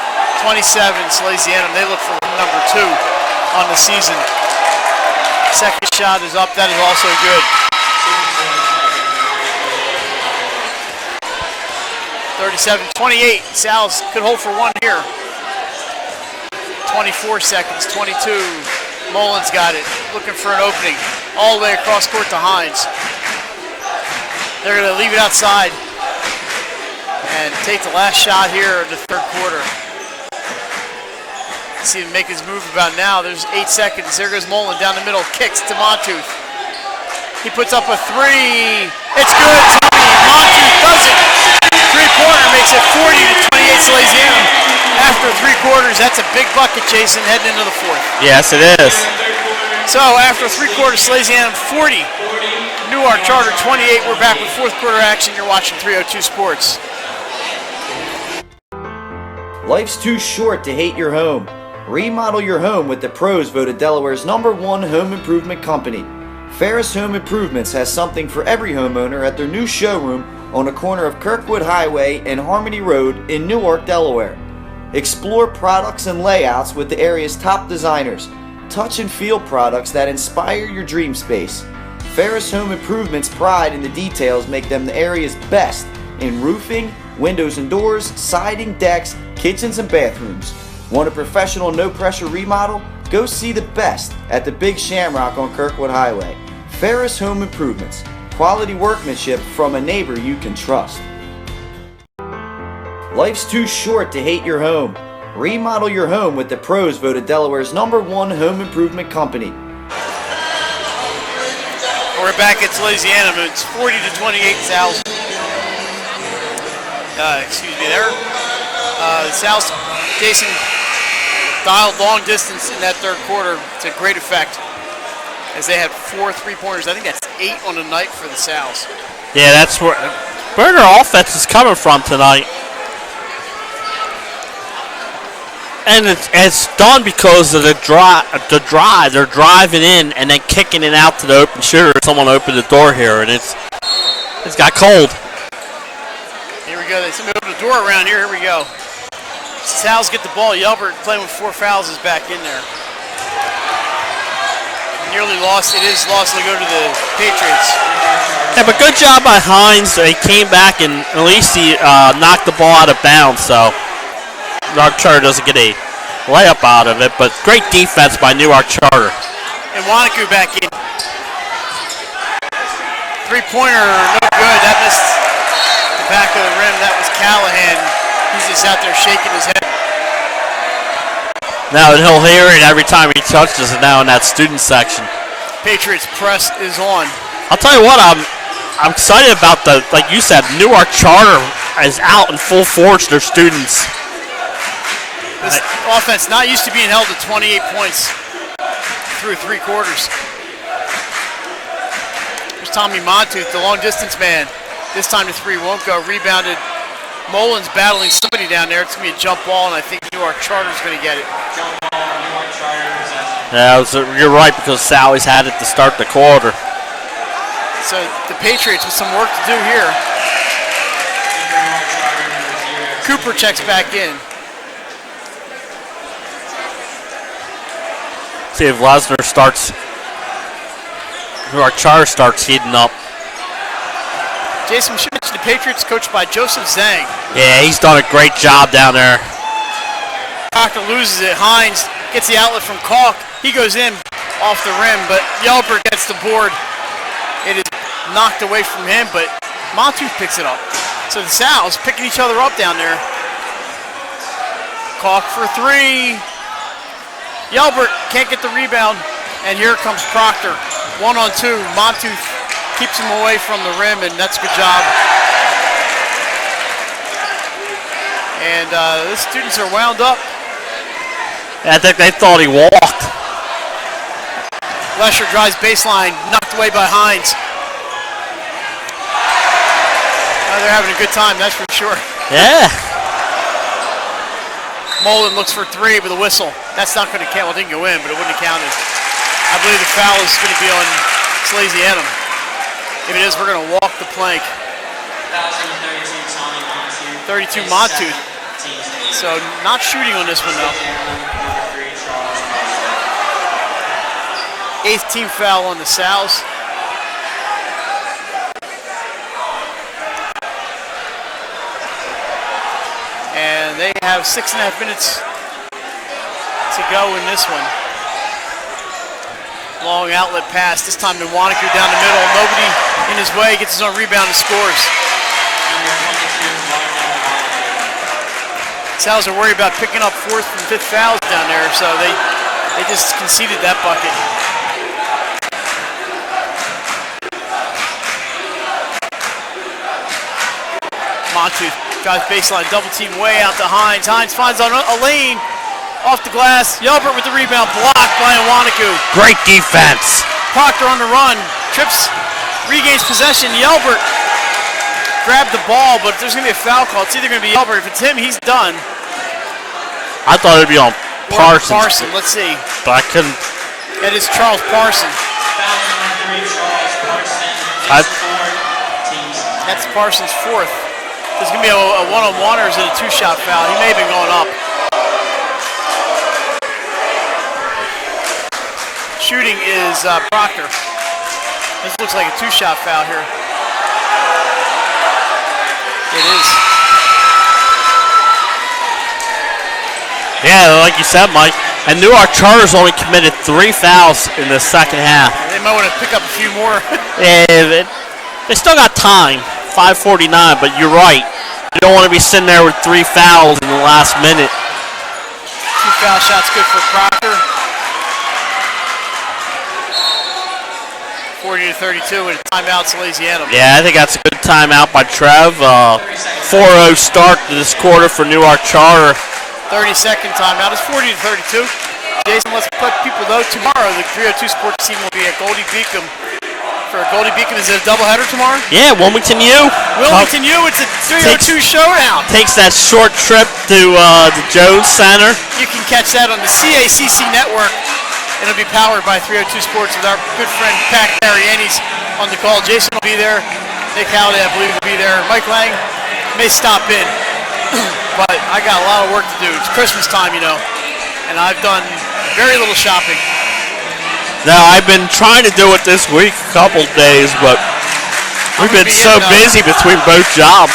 Salesianum. They look for number 2. on the season. Second shot is up. That is also good. 37-28. Sal's could hold for one here. 24 seconds. 22. Mullins got it. Looking for an opening. All the way across court to Hines. They're going to leave it outside and take the last shot here in the third quarter. See him make his move about now. There's 8 seconds. There goes Mullen down the middle. Kicks to Montooth. He puts up a three. It's good, Tommy. Montooth does it. Three-pointer makes it 40-28 Salesianum. After 3 quarters, that's a big bucket, Jason, heading into the fourth. Yes, it is. So after 3 quarters, Salesianum 40. Newark Charter 28. We're back with fourth quarter action. You're watching 302 Sports. Life's too short to hate your home. Remodel your home with the pros voted Delaware's #1 home improvement company. Ferris Home Improvements has something for every homeowner at their new showroom on the corner of Kirkwood Highway and Harmony Road in Newark, Delaware. Explore products and layouts with the area's top designers. Touch and feel products that inspire your dream space. Ferris Home Improvements' pride in the details make them the area's best in roofing, windows and doors, siding, decks, kitchens, and bathrooms. Want a professional, no-pressure remodel? Go see the best at the Big Shamrock on Kirkwood Highway. Ferris Home Improvements. Quality workmanship from a neighbor you can trust. Life's too short to hate your home. Remodel your home with the pros voted Delaware's #1 home improvement company. We're back at Salesianum. It's 40-28 Sal's. Excuse me there. Sal's, Jason, dialed long distance in that third quarter to great effect as they had 4 3-pointers. I think that's 8 on the night for the Sal's. Yeah, that's where their offense is coming from tonight. And it's done because of the drive. They're driving in and then kicking it out to the open shooter. Someone opened the door here, and it's got cold. Here we go. Somebody opened the door around here. Here we go. Sal's get the ball. Yelbert playing with 4 fouls is back in there. Nearly lost. It is lost. They go to the Patriots. Yeah, but good job by Hines. He came back and at least he knocked the ball out of bounds. So Newark Charter doesn't get a layup out of it, but great defense by Newark Charter. And Wanacue back in. 3-pointer, no good. That missed the back of the rim. That was Callahan. He's just out there shaking his head. Now he'll hear it every time he touches it now in that student section. Patriots press is on. I'll tell you what, I'm excited about like you said, Newark Charter is out in full force, their students. This offense not used to being held to 28 points through 3 quarters. There's Tommy Montooth, the long distance man. This time the 3 won't go. Rebounded. Mullins battling somebody down there. It's going to be a jump ball, and I think Newark Charter's going to get it. Yeah, you're right, because Sally's had it to start the quarter. So the Patriots with some work to do here. Cooper checks back in. See if Lesnar starts, Newark Charter starts heating up. Jason, we should mention the Patriots coached by Joseph Zhang. Yeah, he's done a great job down there. Proctor loses it. Hines gets the outlet from Kalk. He goes in off the rim, but Yelper gets the board. It is knocked away from him, but Montooth picks it up. So the Sal's picking each other up down there. Kalk for 3. Yelbert can't get the rebound, and here comes Proctor. 1-on-2. Montooth keeps him away from the rim, and that's a good job. And the students are wound up. I think they thought he walked. Lesher drives baseline, knocked away by Hines. They're having a good time, that's for sure. Yeah. Mullen looks for 3 with a whistle. That's not going to count. Well, it didn't go in, but it wouldn't have counted. I believe the foul is going to be on Salesianum. If it is, we're going to walk the plank. 32 Montooth. So not shooting on this one, though. 8th team foul on the Sows. And they have 6.5 minutes to go in this one. Long outlet pass, this time to Wanacue down the middle. Nobody in his way, gets his own rebound and scores. Sows are worried about picking up 4th and 5th fouls down there, so they just conceded that bucket. Montu drives baseline, double team way out to Hines. Hines finds on a lane. Off the glass, Yelbert with the rebound, blocked by Wanacue. Great defense. Proctor on the run, trips, regains possession. Yelbert grabbed the ball, but if there's going to be a foul call, it's either going to be Yelbert. If it's him, he's done. I thought it'd be on Parsons. Parson, let's see. But I couldn't. It is Charles Parson. That's Parsons' 4th. There's going to be a one-on-one, or is it a 2-shot foul? He may have been going up. Shooting is Proctor. This looks like a 2-shot foul here. It is. Yeah, like you said, Mike. And Newark Charter's only committed 3 fouls in the second half. They might want to pick up a few more. Yeah, they still got time, 5:49, but you're right. You don't want to be sitting there with 3 fouls in the last minute. 2 foul shots good for Proctor. 40-32 with a timeout, Salesianum. Yeah, I think that's a good timeout by Trev. 4-0 start to this quarter for Newark Charter. 30-second timeout. It's 40-32. Jason, let's let people know tomorrow the 302 sports team will be at Goldie Beacom. For Goldie Beacom, is it a doubleheader tomorrow? Yeah, Wilmington U. Wilmington U, it's a 302 showdown. Takes that short trip to the Jones Center. You can catch that on the CACC network. It'll be powered by 302 Sports with our good friend Pat Mariani's on the call. Jason will be there. Nick Halliday, I believe, will be there. Mike Lang may stop in, but I got a lot of work to do. It's Christmas time, you know, and I've done very little shopping. Now, I've been trying to do it this week, a couple days, but we've been so busy between both jobs.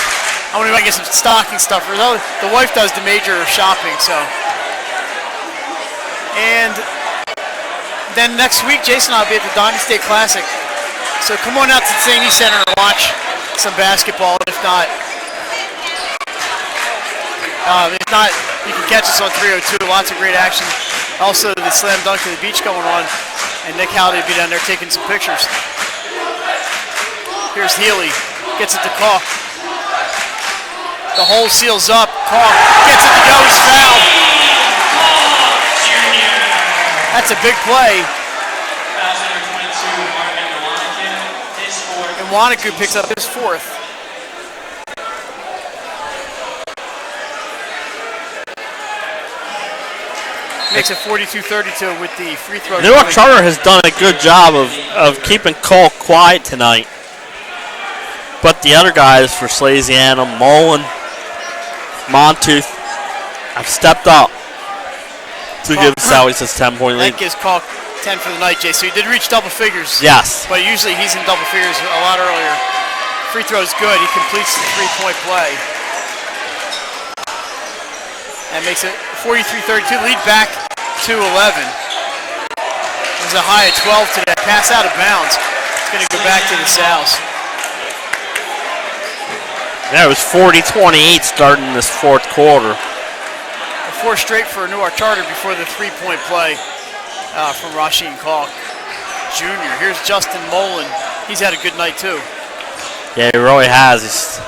I'm going to get some stocking stuffers. The wife does the major shopping, so. And then next week, Jason and I will be at the Diamond State Classic. So come on out to the St. E Center and watch some basketball. If not, you can catch us on 302. Lots of great action. Also, the Slam Dunk to the Beach going on. And Nick Halliday will be down there taking some pictures. Here's Healy. Gets it to Kalk. The hole seals up. Kalk gets it to go. He's fouled. That's a big play. And Wanacue picks up his 4th. Makes it 42-32 with the free throw. Newark Charter has done a good job of keeping Cole quiet tonight. But the other guys for Salesianum, Mullen, Montooth, have stepped up to give Sally's his 10-point lead. That gives Kalk 10 for the night, Jay. So he did reach double figures. Yes. But usually he's in double figures a lot earlier. Free throw is good. He completes the 3-point play. That makes it 43-32. Lead back to 11. It was a high of 12 today. Pass out of bounds. It's going to go back to the Sows. Yeah, it was 40-28 starting this 4th quarter. 4 straight for Newark Charter before the 3-point play from Rasheen Kalk Jr. Here's Justin Mullen. He's had a good night too. Yeah, he really has. He's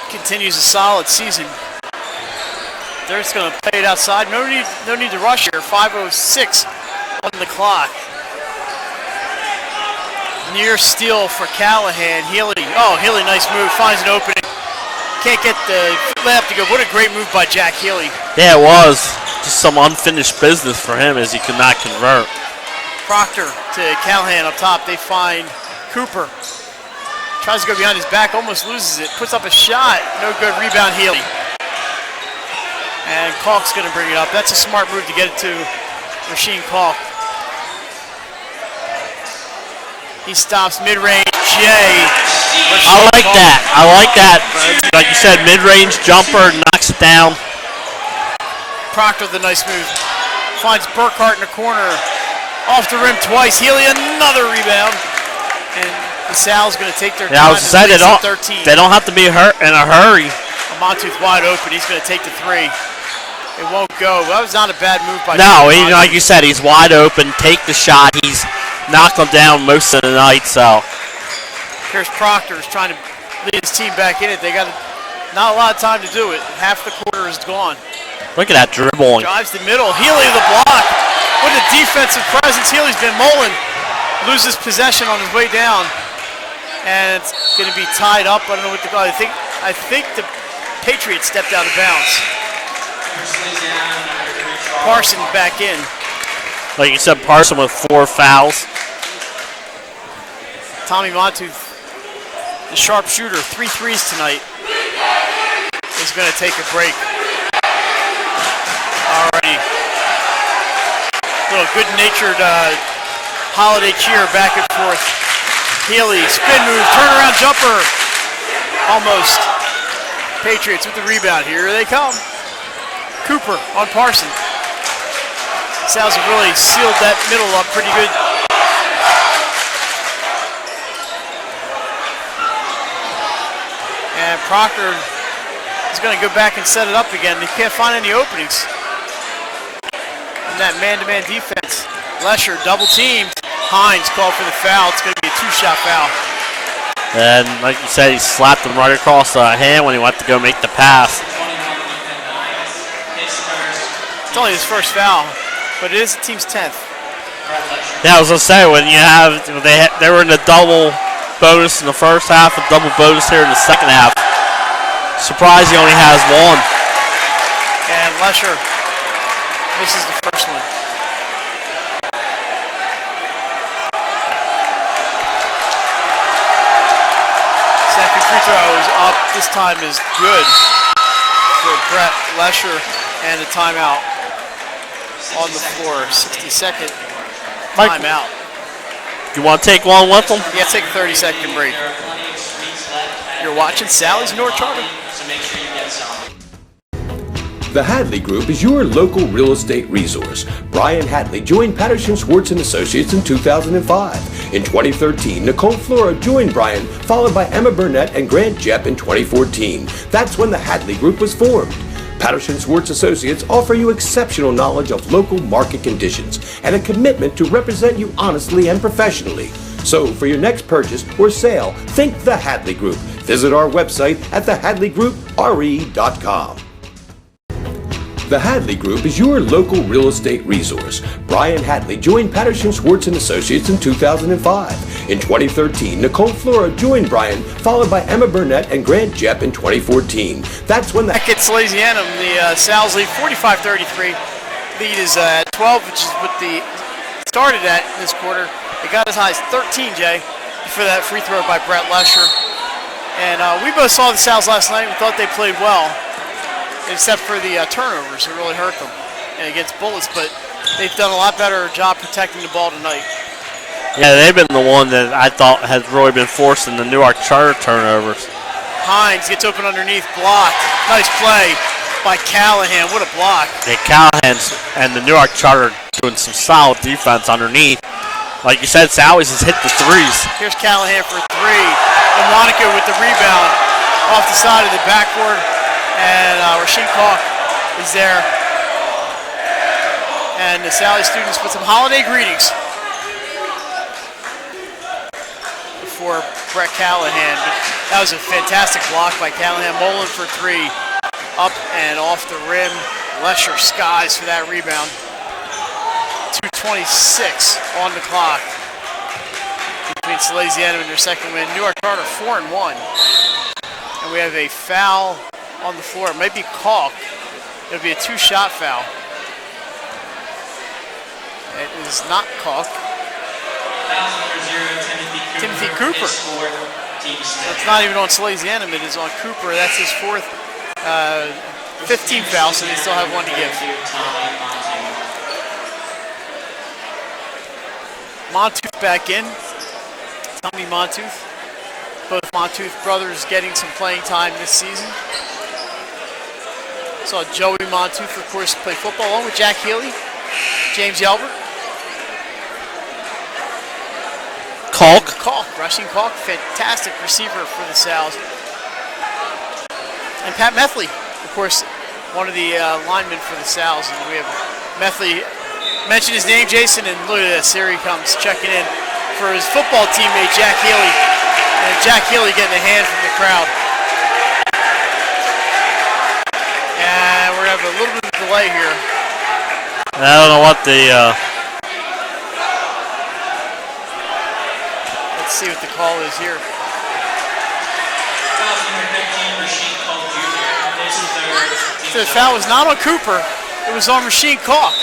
continues a solid season. They're just going to play it outside. No need to rush here. 5:06 on the clock. Near steal for Callahan. Healy. Oh, Healy, nice move. Finds an opening. Can't get the layup to go. What a great move by Jack Healy. Yeah, it was. Just some unfinished business for him as he could not convert. Proctor to Callahan up top. They find Cooper. Tries to go behind his back, almost loses it. Puts up a shot. No good. Rebound, Healy. And Kalk's going to bring it up. That's a smart move to get it to Rasheen Kalk. He stops mid-range. Jay. I like that. I like that. Like you said, mid-range jumper, knocks it down. Proctor with a nice move. Finds Burkhart in the corner. Off the rim twice. Healy another rebound. And LaSalle's going to take their time. I was saying they don't have to be in a hurry. Montuth wide open. He's going to take the three. It won't go. That was not a bad move by like you said, he's wide open. Take the shot. He's knocked them down most of the night. So here's Proctor trying to lead his team back in it. They got not a lot of time to do it. Half the quarter is gone. Look at that dribbling. Drives the middle. Healy the block. What a defensive presence. Healy's been mulling. Loses possession on his way down. And it's going to be tied up. I don't know what to call it. I think the Patriots stepped out of bounds. Parson back in. Like you said, Parson with 4 fouls. Tommy Montuth, the sharpshooter, 3 threes tonight, is going to take a break. Alrighty. Little good-natured holiday cheer back and forth. Healy, spin move, turnaround jumper. Almost. Patriots with the rebound. Here they come. Cooper on Parson. Sal's have really sealed that middle up pretty good. And Proctor is going to go back and set it up again. They can't find any openings. And that man-to-man defense. Lesher double teamed. Hines called for the foul. It's going to be a 2-shot foul. And like you said, he slapped him right across the hand when he went to go make the pass. It's only his first foul, but it is the team's 10th. Yeah, I was going to say, when you have, they were in the double bonus in the first half and double bonus here in the second half. Surprised he only has 1. And Lesher misses the first one. Second free throw is up. This time is good for Brett Lesher, and a timeout on the floor. 60-second timeout. You want to take one with them? Yeah, take a 30-second break. You're watching Sally's Newark Charter. So make sure you get some. The Hadley Group is your local real estate resource. Brian Hadley joined Patterson Schwartz & Associates in 2005. In 2013, Nicole Flora joined Brian, followed by Emma Burnett and Grant Jepp in 2014. That's when the Hadley Group was formed. Patterson Schwartz Associates offer you exceptional knowledge of local market conditions and a commitment to represent you honestly and professionally. So for your next purchase or sale, think the Hadley Group. Visit our website at thehadleygroup.re.com. The Hadley Group is your local real estate resource. Brian Hadley joined Patterson Schwartz & Associates in 2005. In 2013, Nicole Flora joined Brian, followed by Emma Burnett and Grant Jepp in 2014. That's when the Back at Salesianum, the Sal's lead 45-33. Lead is at 12, which is what the started at this quarter. It got as high as 13, Jay, for that free throw by Brett Lesher. And we both saw the Sal's last night and thought they played well, except for the turnovers. It really hurt them against Bullets, but they've done a lot better job protecting the ball tonight. Yeah, they've been the one that I thought has really been forcing the Newark Charter turnovers. Hines gets open underneath, blocked. Nice play by Callahan. What a block. Yeah, Callahan and the Newark Charter doing some solid defense underneath. Like you said, Sally's has hit the threes. Here's Callahan for 3. And Monaco with the rebound off the side of the backboard. And Rashid Kalk is there. And the Sally students with some holiday greetings for Brett Callahan. But that was a fantastic block by Callahan. Mullen for 3. Up and off the rim. Lesher skies for that rebound. 2:26 on the clock between Salesianum and their second win. Newark Charter 4-1. And we have a foul on the floor. It might be Kalk. It'll be a 2-shot foul. It is not Kalk. Timothy Cooper. So it's not even on Salesianum. It is on Cooper. That's his 4th 15 foul, so they still have 1 to give. Montuth back in. Tommy Montooth. Both Montooth brothers getting some playing time this season. Saw Joey Montooth, of course, play football along with Jack Healy, James Yelbert. Kalk, Rushing Kalk, fantastic receiver for the Sal's. And Pat Methley, of course, one of the linemen for the Sal's. And we have Methley, mention his name, Jason, and look at this. Here he comes, checking in for his football teammate, Jack Healy. And Jack Healy getting a hand from the crowd. And we're going to have a little bit of delay here. I don't know what the... Let's see what the call is here. So the foul was not on Cooper. It was on Rasheen Kalk.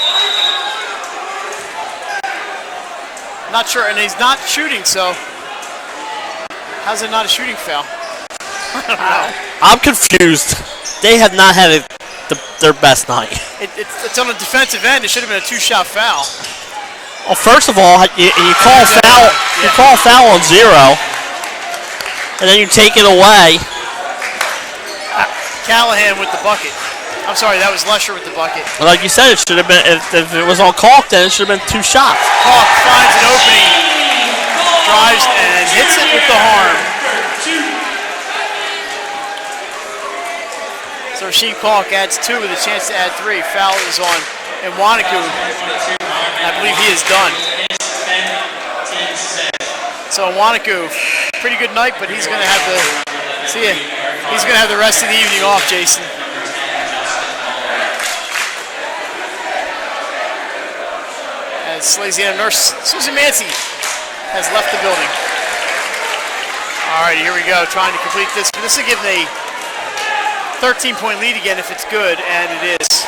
Not sure, and he's not shooting, so how's it not a shooting foul? I don't know. I'm confused. They have not had their best night. It's on a defensive end. It should have been a two-shot foul. Well, first of all, you call foul. You call foul on 0, and then you take it away. Callahan with the bucket. I'm sorry, that was Lesher with the bucket. Like you said, it should have been. If it was on Kalk, then it should have been 2 shots. Kalk finds an opening, drives and hits it with the arm. So Rasheen Kalk adds 2 with a chance to add 3. Foul is on and Wanacue. I believe he is done. So Wanacue, pretty good night, but he's going to have the He's going to have the rest of the evening off, Jason. As Salesianum nurse Susan Mancy has left the building. All right, here we go, trying to complete this. This will give them a 13-point lead again if it's good, and it is.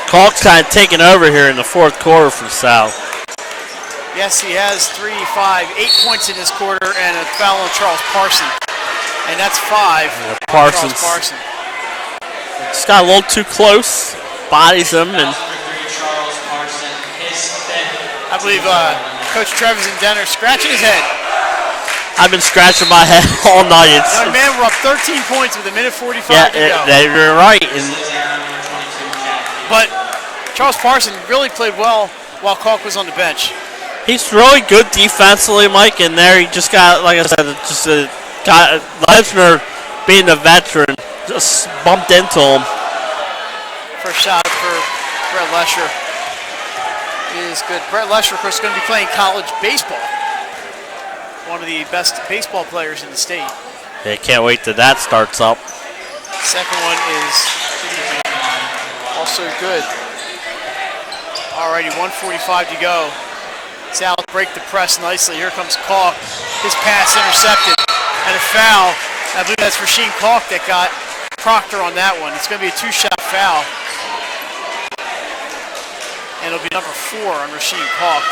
Kalk's kind of taking over here in the 4th quarter for Sal. Yes, he has 3, 5, 8 points in this quarter, and a foul on Charles Parson. And that's 5. Yeah, Parsons. Charles Parson. Just got a little too close, bodies him, and I believe Coach Travis and Denner scratching his head. I've been scratching my head all night. Young man, we're up 13 points with a minute 45 to go. Yeah, you're right. But Charles Parson really played well while Kalk was on the bench. He's really good defensively, Mike, and there he just got, like I said, just got Lesnar being a veteran, just bumped into him. First shot for Brett Lesher is good. Brett Lesher, of course, is going to be playing college baseball. One of the best baseball players in the state. Yeah, can't wait till that starts up. Second one is also good. Alrighty, 1:45 to go. Sal break the press nicely. Here comes Kalk. His pass intercepted. And a foul. I believe that's Rasheen Kalk that got Proctor on that one. It's going to be a 2-shot foul. And it'll be number 4 on Rasheen Kalk.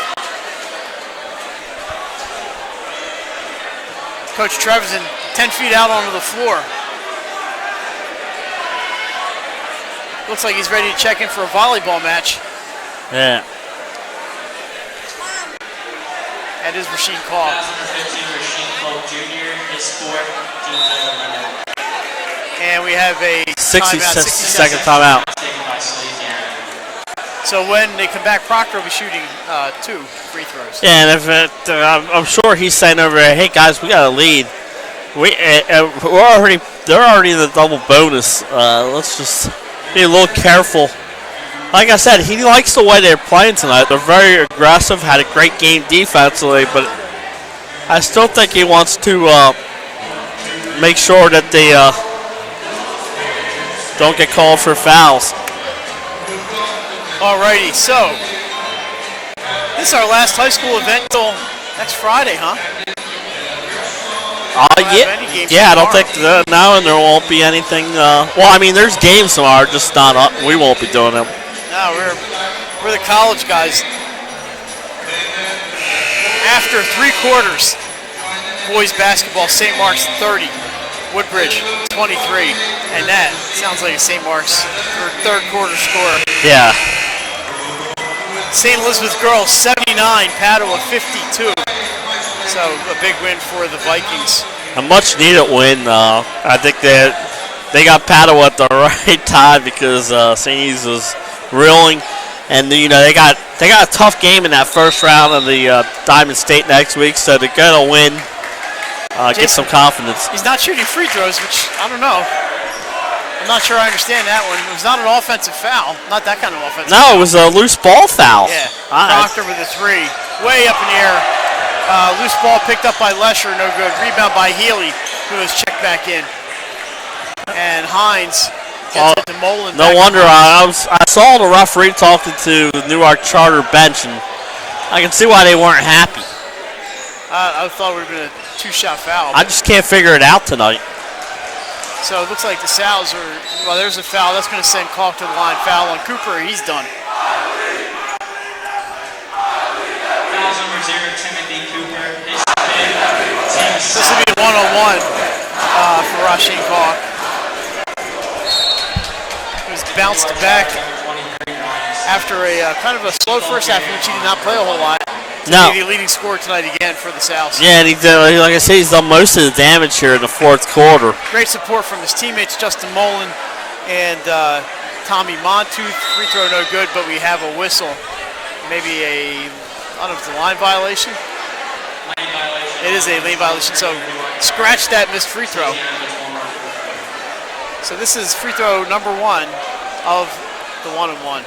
Coach Trevisan 10 feet out onto the floor. Looks like he's ready to check in for a volleyball match. Yeah. That is Rasheen Kalk. 2015 Rasheen Kalk Jr., his 4th team timeout. And we have a 60-second timeout. So when they come back, Proctor will be shooting 2 free throws. Yeah, and if I'm sure he's saying over there, hey guys, we got a lead. They're already in the double bonus. Let's just be a little careful. Like I said, he likes the way they're playing tonight. They're very aggressive, had a great game defensively, but I still think he wants to make sure that they don't get called for fouls. Alrighty, so this is our last high school event till next Friday, huh? Yeah, I don't think now and there won't be anything. Well, I mean, there's games tomorrow, just not up. We won't be doing them. No, we're the college guys. After 3 quarters, boys basketball, St. Mark's 30, Woodbridge 23, and that sounds like a St. Mark's 3rd quarter score. Yeah. St. Elizabeth girls 79, Padua 52. So a big win for the Vikings. A much needed win. I think that they got paddled at the right time because St. E's was reeling, and they got a tough game in that first round of the Diamond State next week. So to get a win, get some confidence. He's not shooting free throws, which I don't know. I'm not sure I understand that one. It was not an offensive foul. Not that kind of offensive foul. No, it was a loose ball foul. Yeah. Proctor with a three. Way up in the air. Loose ball picked up by Lesher, no good. Rebound by Healy, who was checked back in. And Hines gets it to Mullen. No wonder I saw the referee talking to the Newark Charter bench, and I can see why they weren't happy. I thought it would have been a two-shot foul. I just can't figure it out tonight. So it looks like the Sal's are, well, there's a foul. That's going to send Calk to the line. Foul on Cooper. He's done. Fouls number 0, Timothy Cooper. This will be a one-on-one for Rasheen Calk. He was bounced back after a kind of a slow first half in which he did not play a whole lot. No. He's the leading scorer tonight again for the South. Yeah, and like I said, he's done most of the damage here in the fourth quarter. Great support from his teammates, Justin Mullen and Tommy Montooth. Free throw no good, but we have a whistle. Maybe I don't know if it's a line violation. Lane violation. It is a lane violation, so scratch that missed free throw. So this is free throw number 1 of the one-on-one.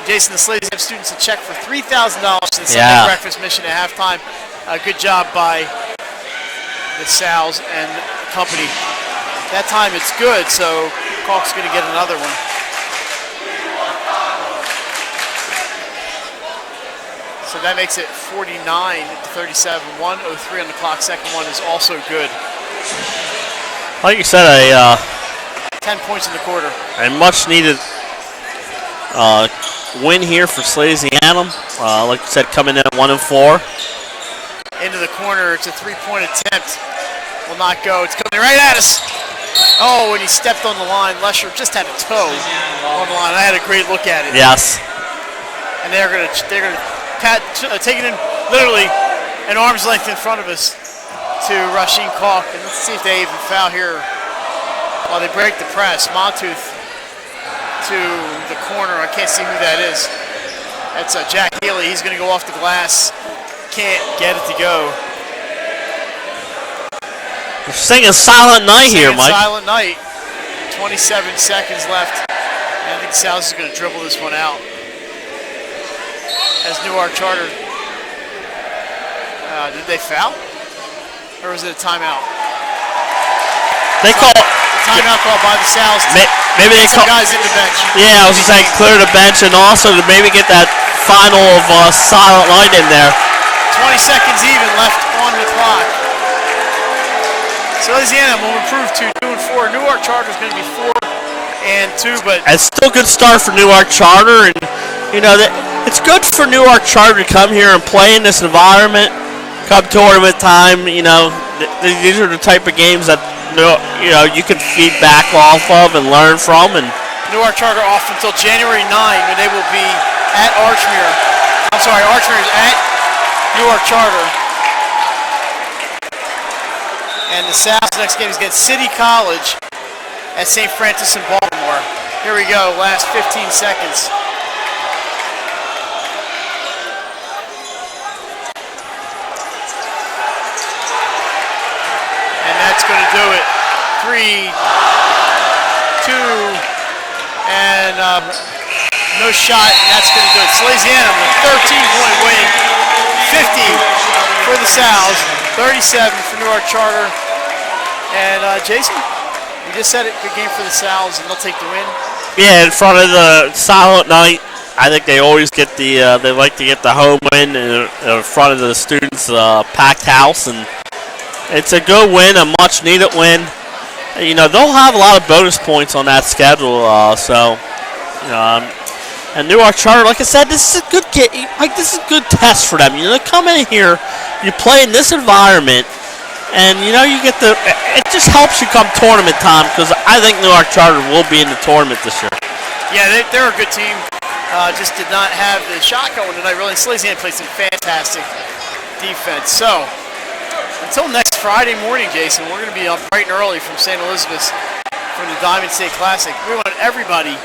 Jason, the Salesianum students a check for $3,000 to the Sunday breakfast mission at halftime. Good job by the Sal's and company. That time it's good, so Calk's going to get another one. So that makes it 49-37, 1:03 on the clock. Second one is also good. Like you said, 10 points in the quarter. A much needed win here for Salesianum. Like you said, coming in at 1-4. Into the corner, it's a three-point attempt. Will not go. It's coming right at us. Oh, and he stepped on the line. Lesher just had a toe on the line. I had a great look at it. Yes. And they're gonna take it in literally an arm's length in front of us to Rasheen Calk. And let's see if they even foul here while they break the press. Montooth to the corner. I can't see who that is. That's Jack Healy. He's going to go off the glass. Can't get it to go. We're singing Silent Night here, Mike. Silent Night. 27 seconds left. And I think Sal's is going to dribble this one out. As Newark Charter. Did they foul? Or was it a timeout? They call timeout call by the Sal's. Maybe they call guys in the bench. Yeah, I was just saying clear the bench and also to maybe get that final of Silent Night in there. 20 seconds even left on the clock. Salesianum will improve to 2-4. Newark Charter is going to be 4-2, but it's still a good start for Newark Charter, and it's good for Newark Charter to come here and play in this environment. Come tournament time, these are the type of games that you can feed back off of and learn from. And Newark Charter off until January 9, when they will be at Archmere. I'm sorry, Archmere is at Newark Charter. And the Sal's next game is against City College at St. Francis in Baltimore. Here we go, last 15 seconds. And that's going to do it. 3, 2, and no shot, and that's going to do it. Salesianum, a 13-point win, 50 for the Sal's, 37 for Newark Charter. And Jason, you just said it, good game for the Sal's, and they'll take the win. Yeah, in front of the Silent Night, I think they always get they like to get the home win in front of the students' packed house, and it's a good win, a much-needed win. They'll have a lot of bonus points on that schedule, and Newark Charter, like I said, this is a good this is a good test for them. They come in here, you play in this environment, and you get it just helps you come tournament time, because I think Newark Charter will be in the tournament this year. Yeah, they're a good team. Just did not have the shot going tonight, really. Salesianum played some fantastic defense. So, until next Friday morning, Jason, we're going to be up bright and early from St. Elizabeth's for the Diamond State Classic. We want everybody,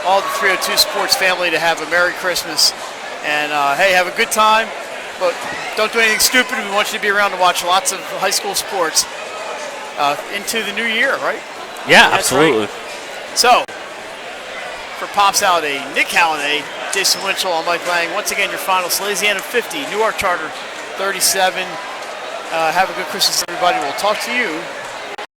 all the 302 Sports family, to have a Merry Christmas. And, hey, have a good time, but don't do anything stupid. We want you to be around to watch lots of high school sports into the new year, right? Yeah, absolutely. Right. So, for Pops Halliday, Nick Halliday, Jason Winchell, I'm Mike Lang. Once again, your final, Salesianum 50, Newark Charter 37. Have a good Christmas, everybody. We'll talk to you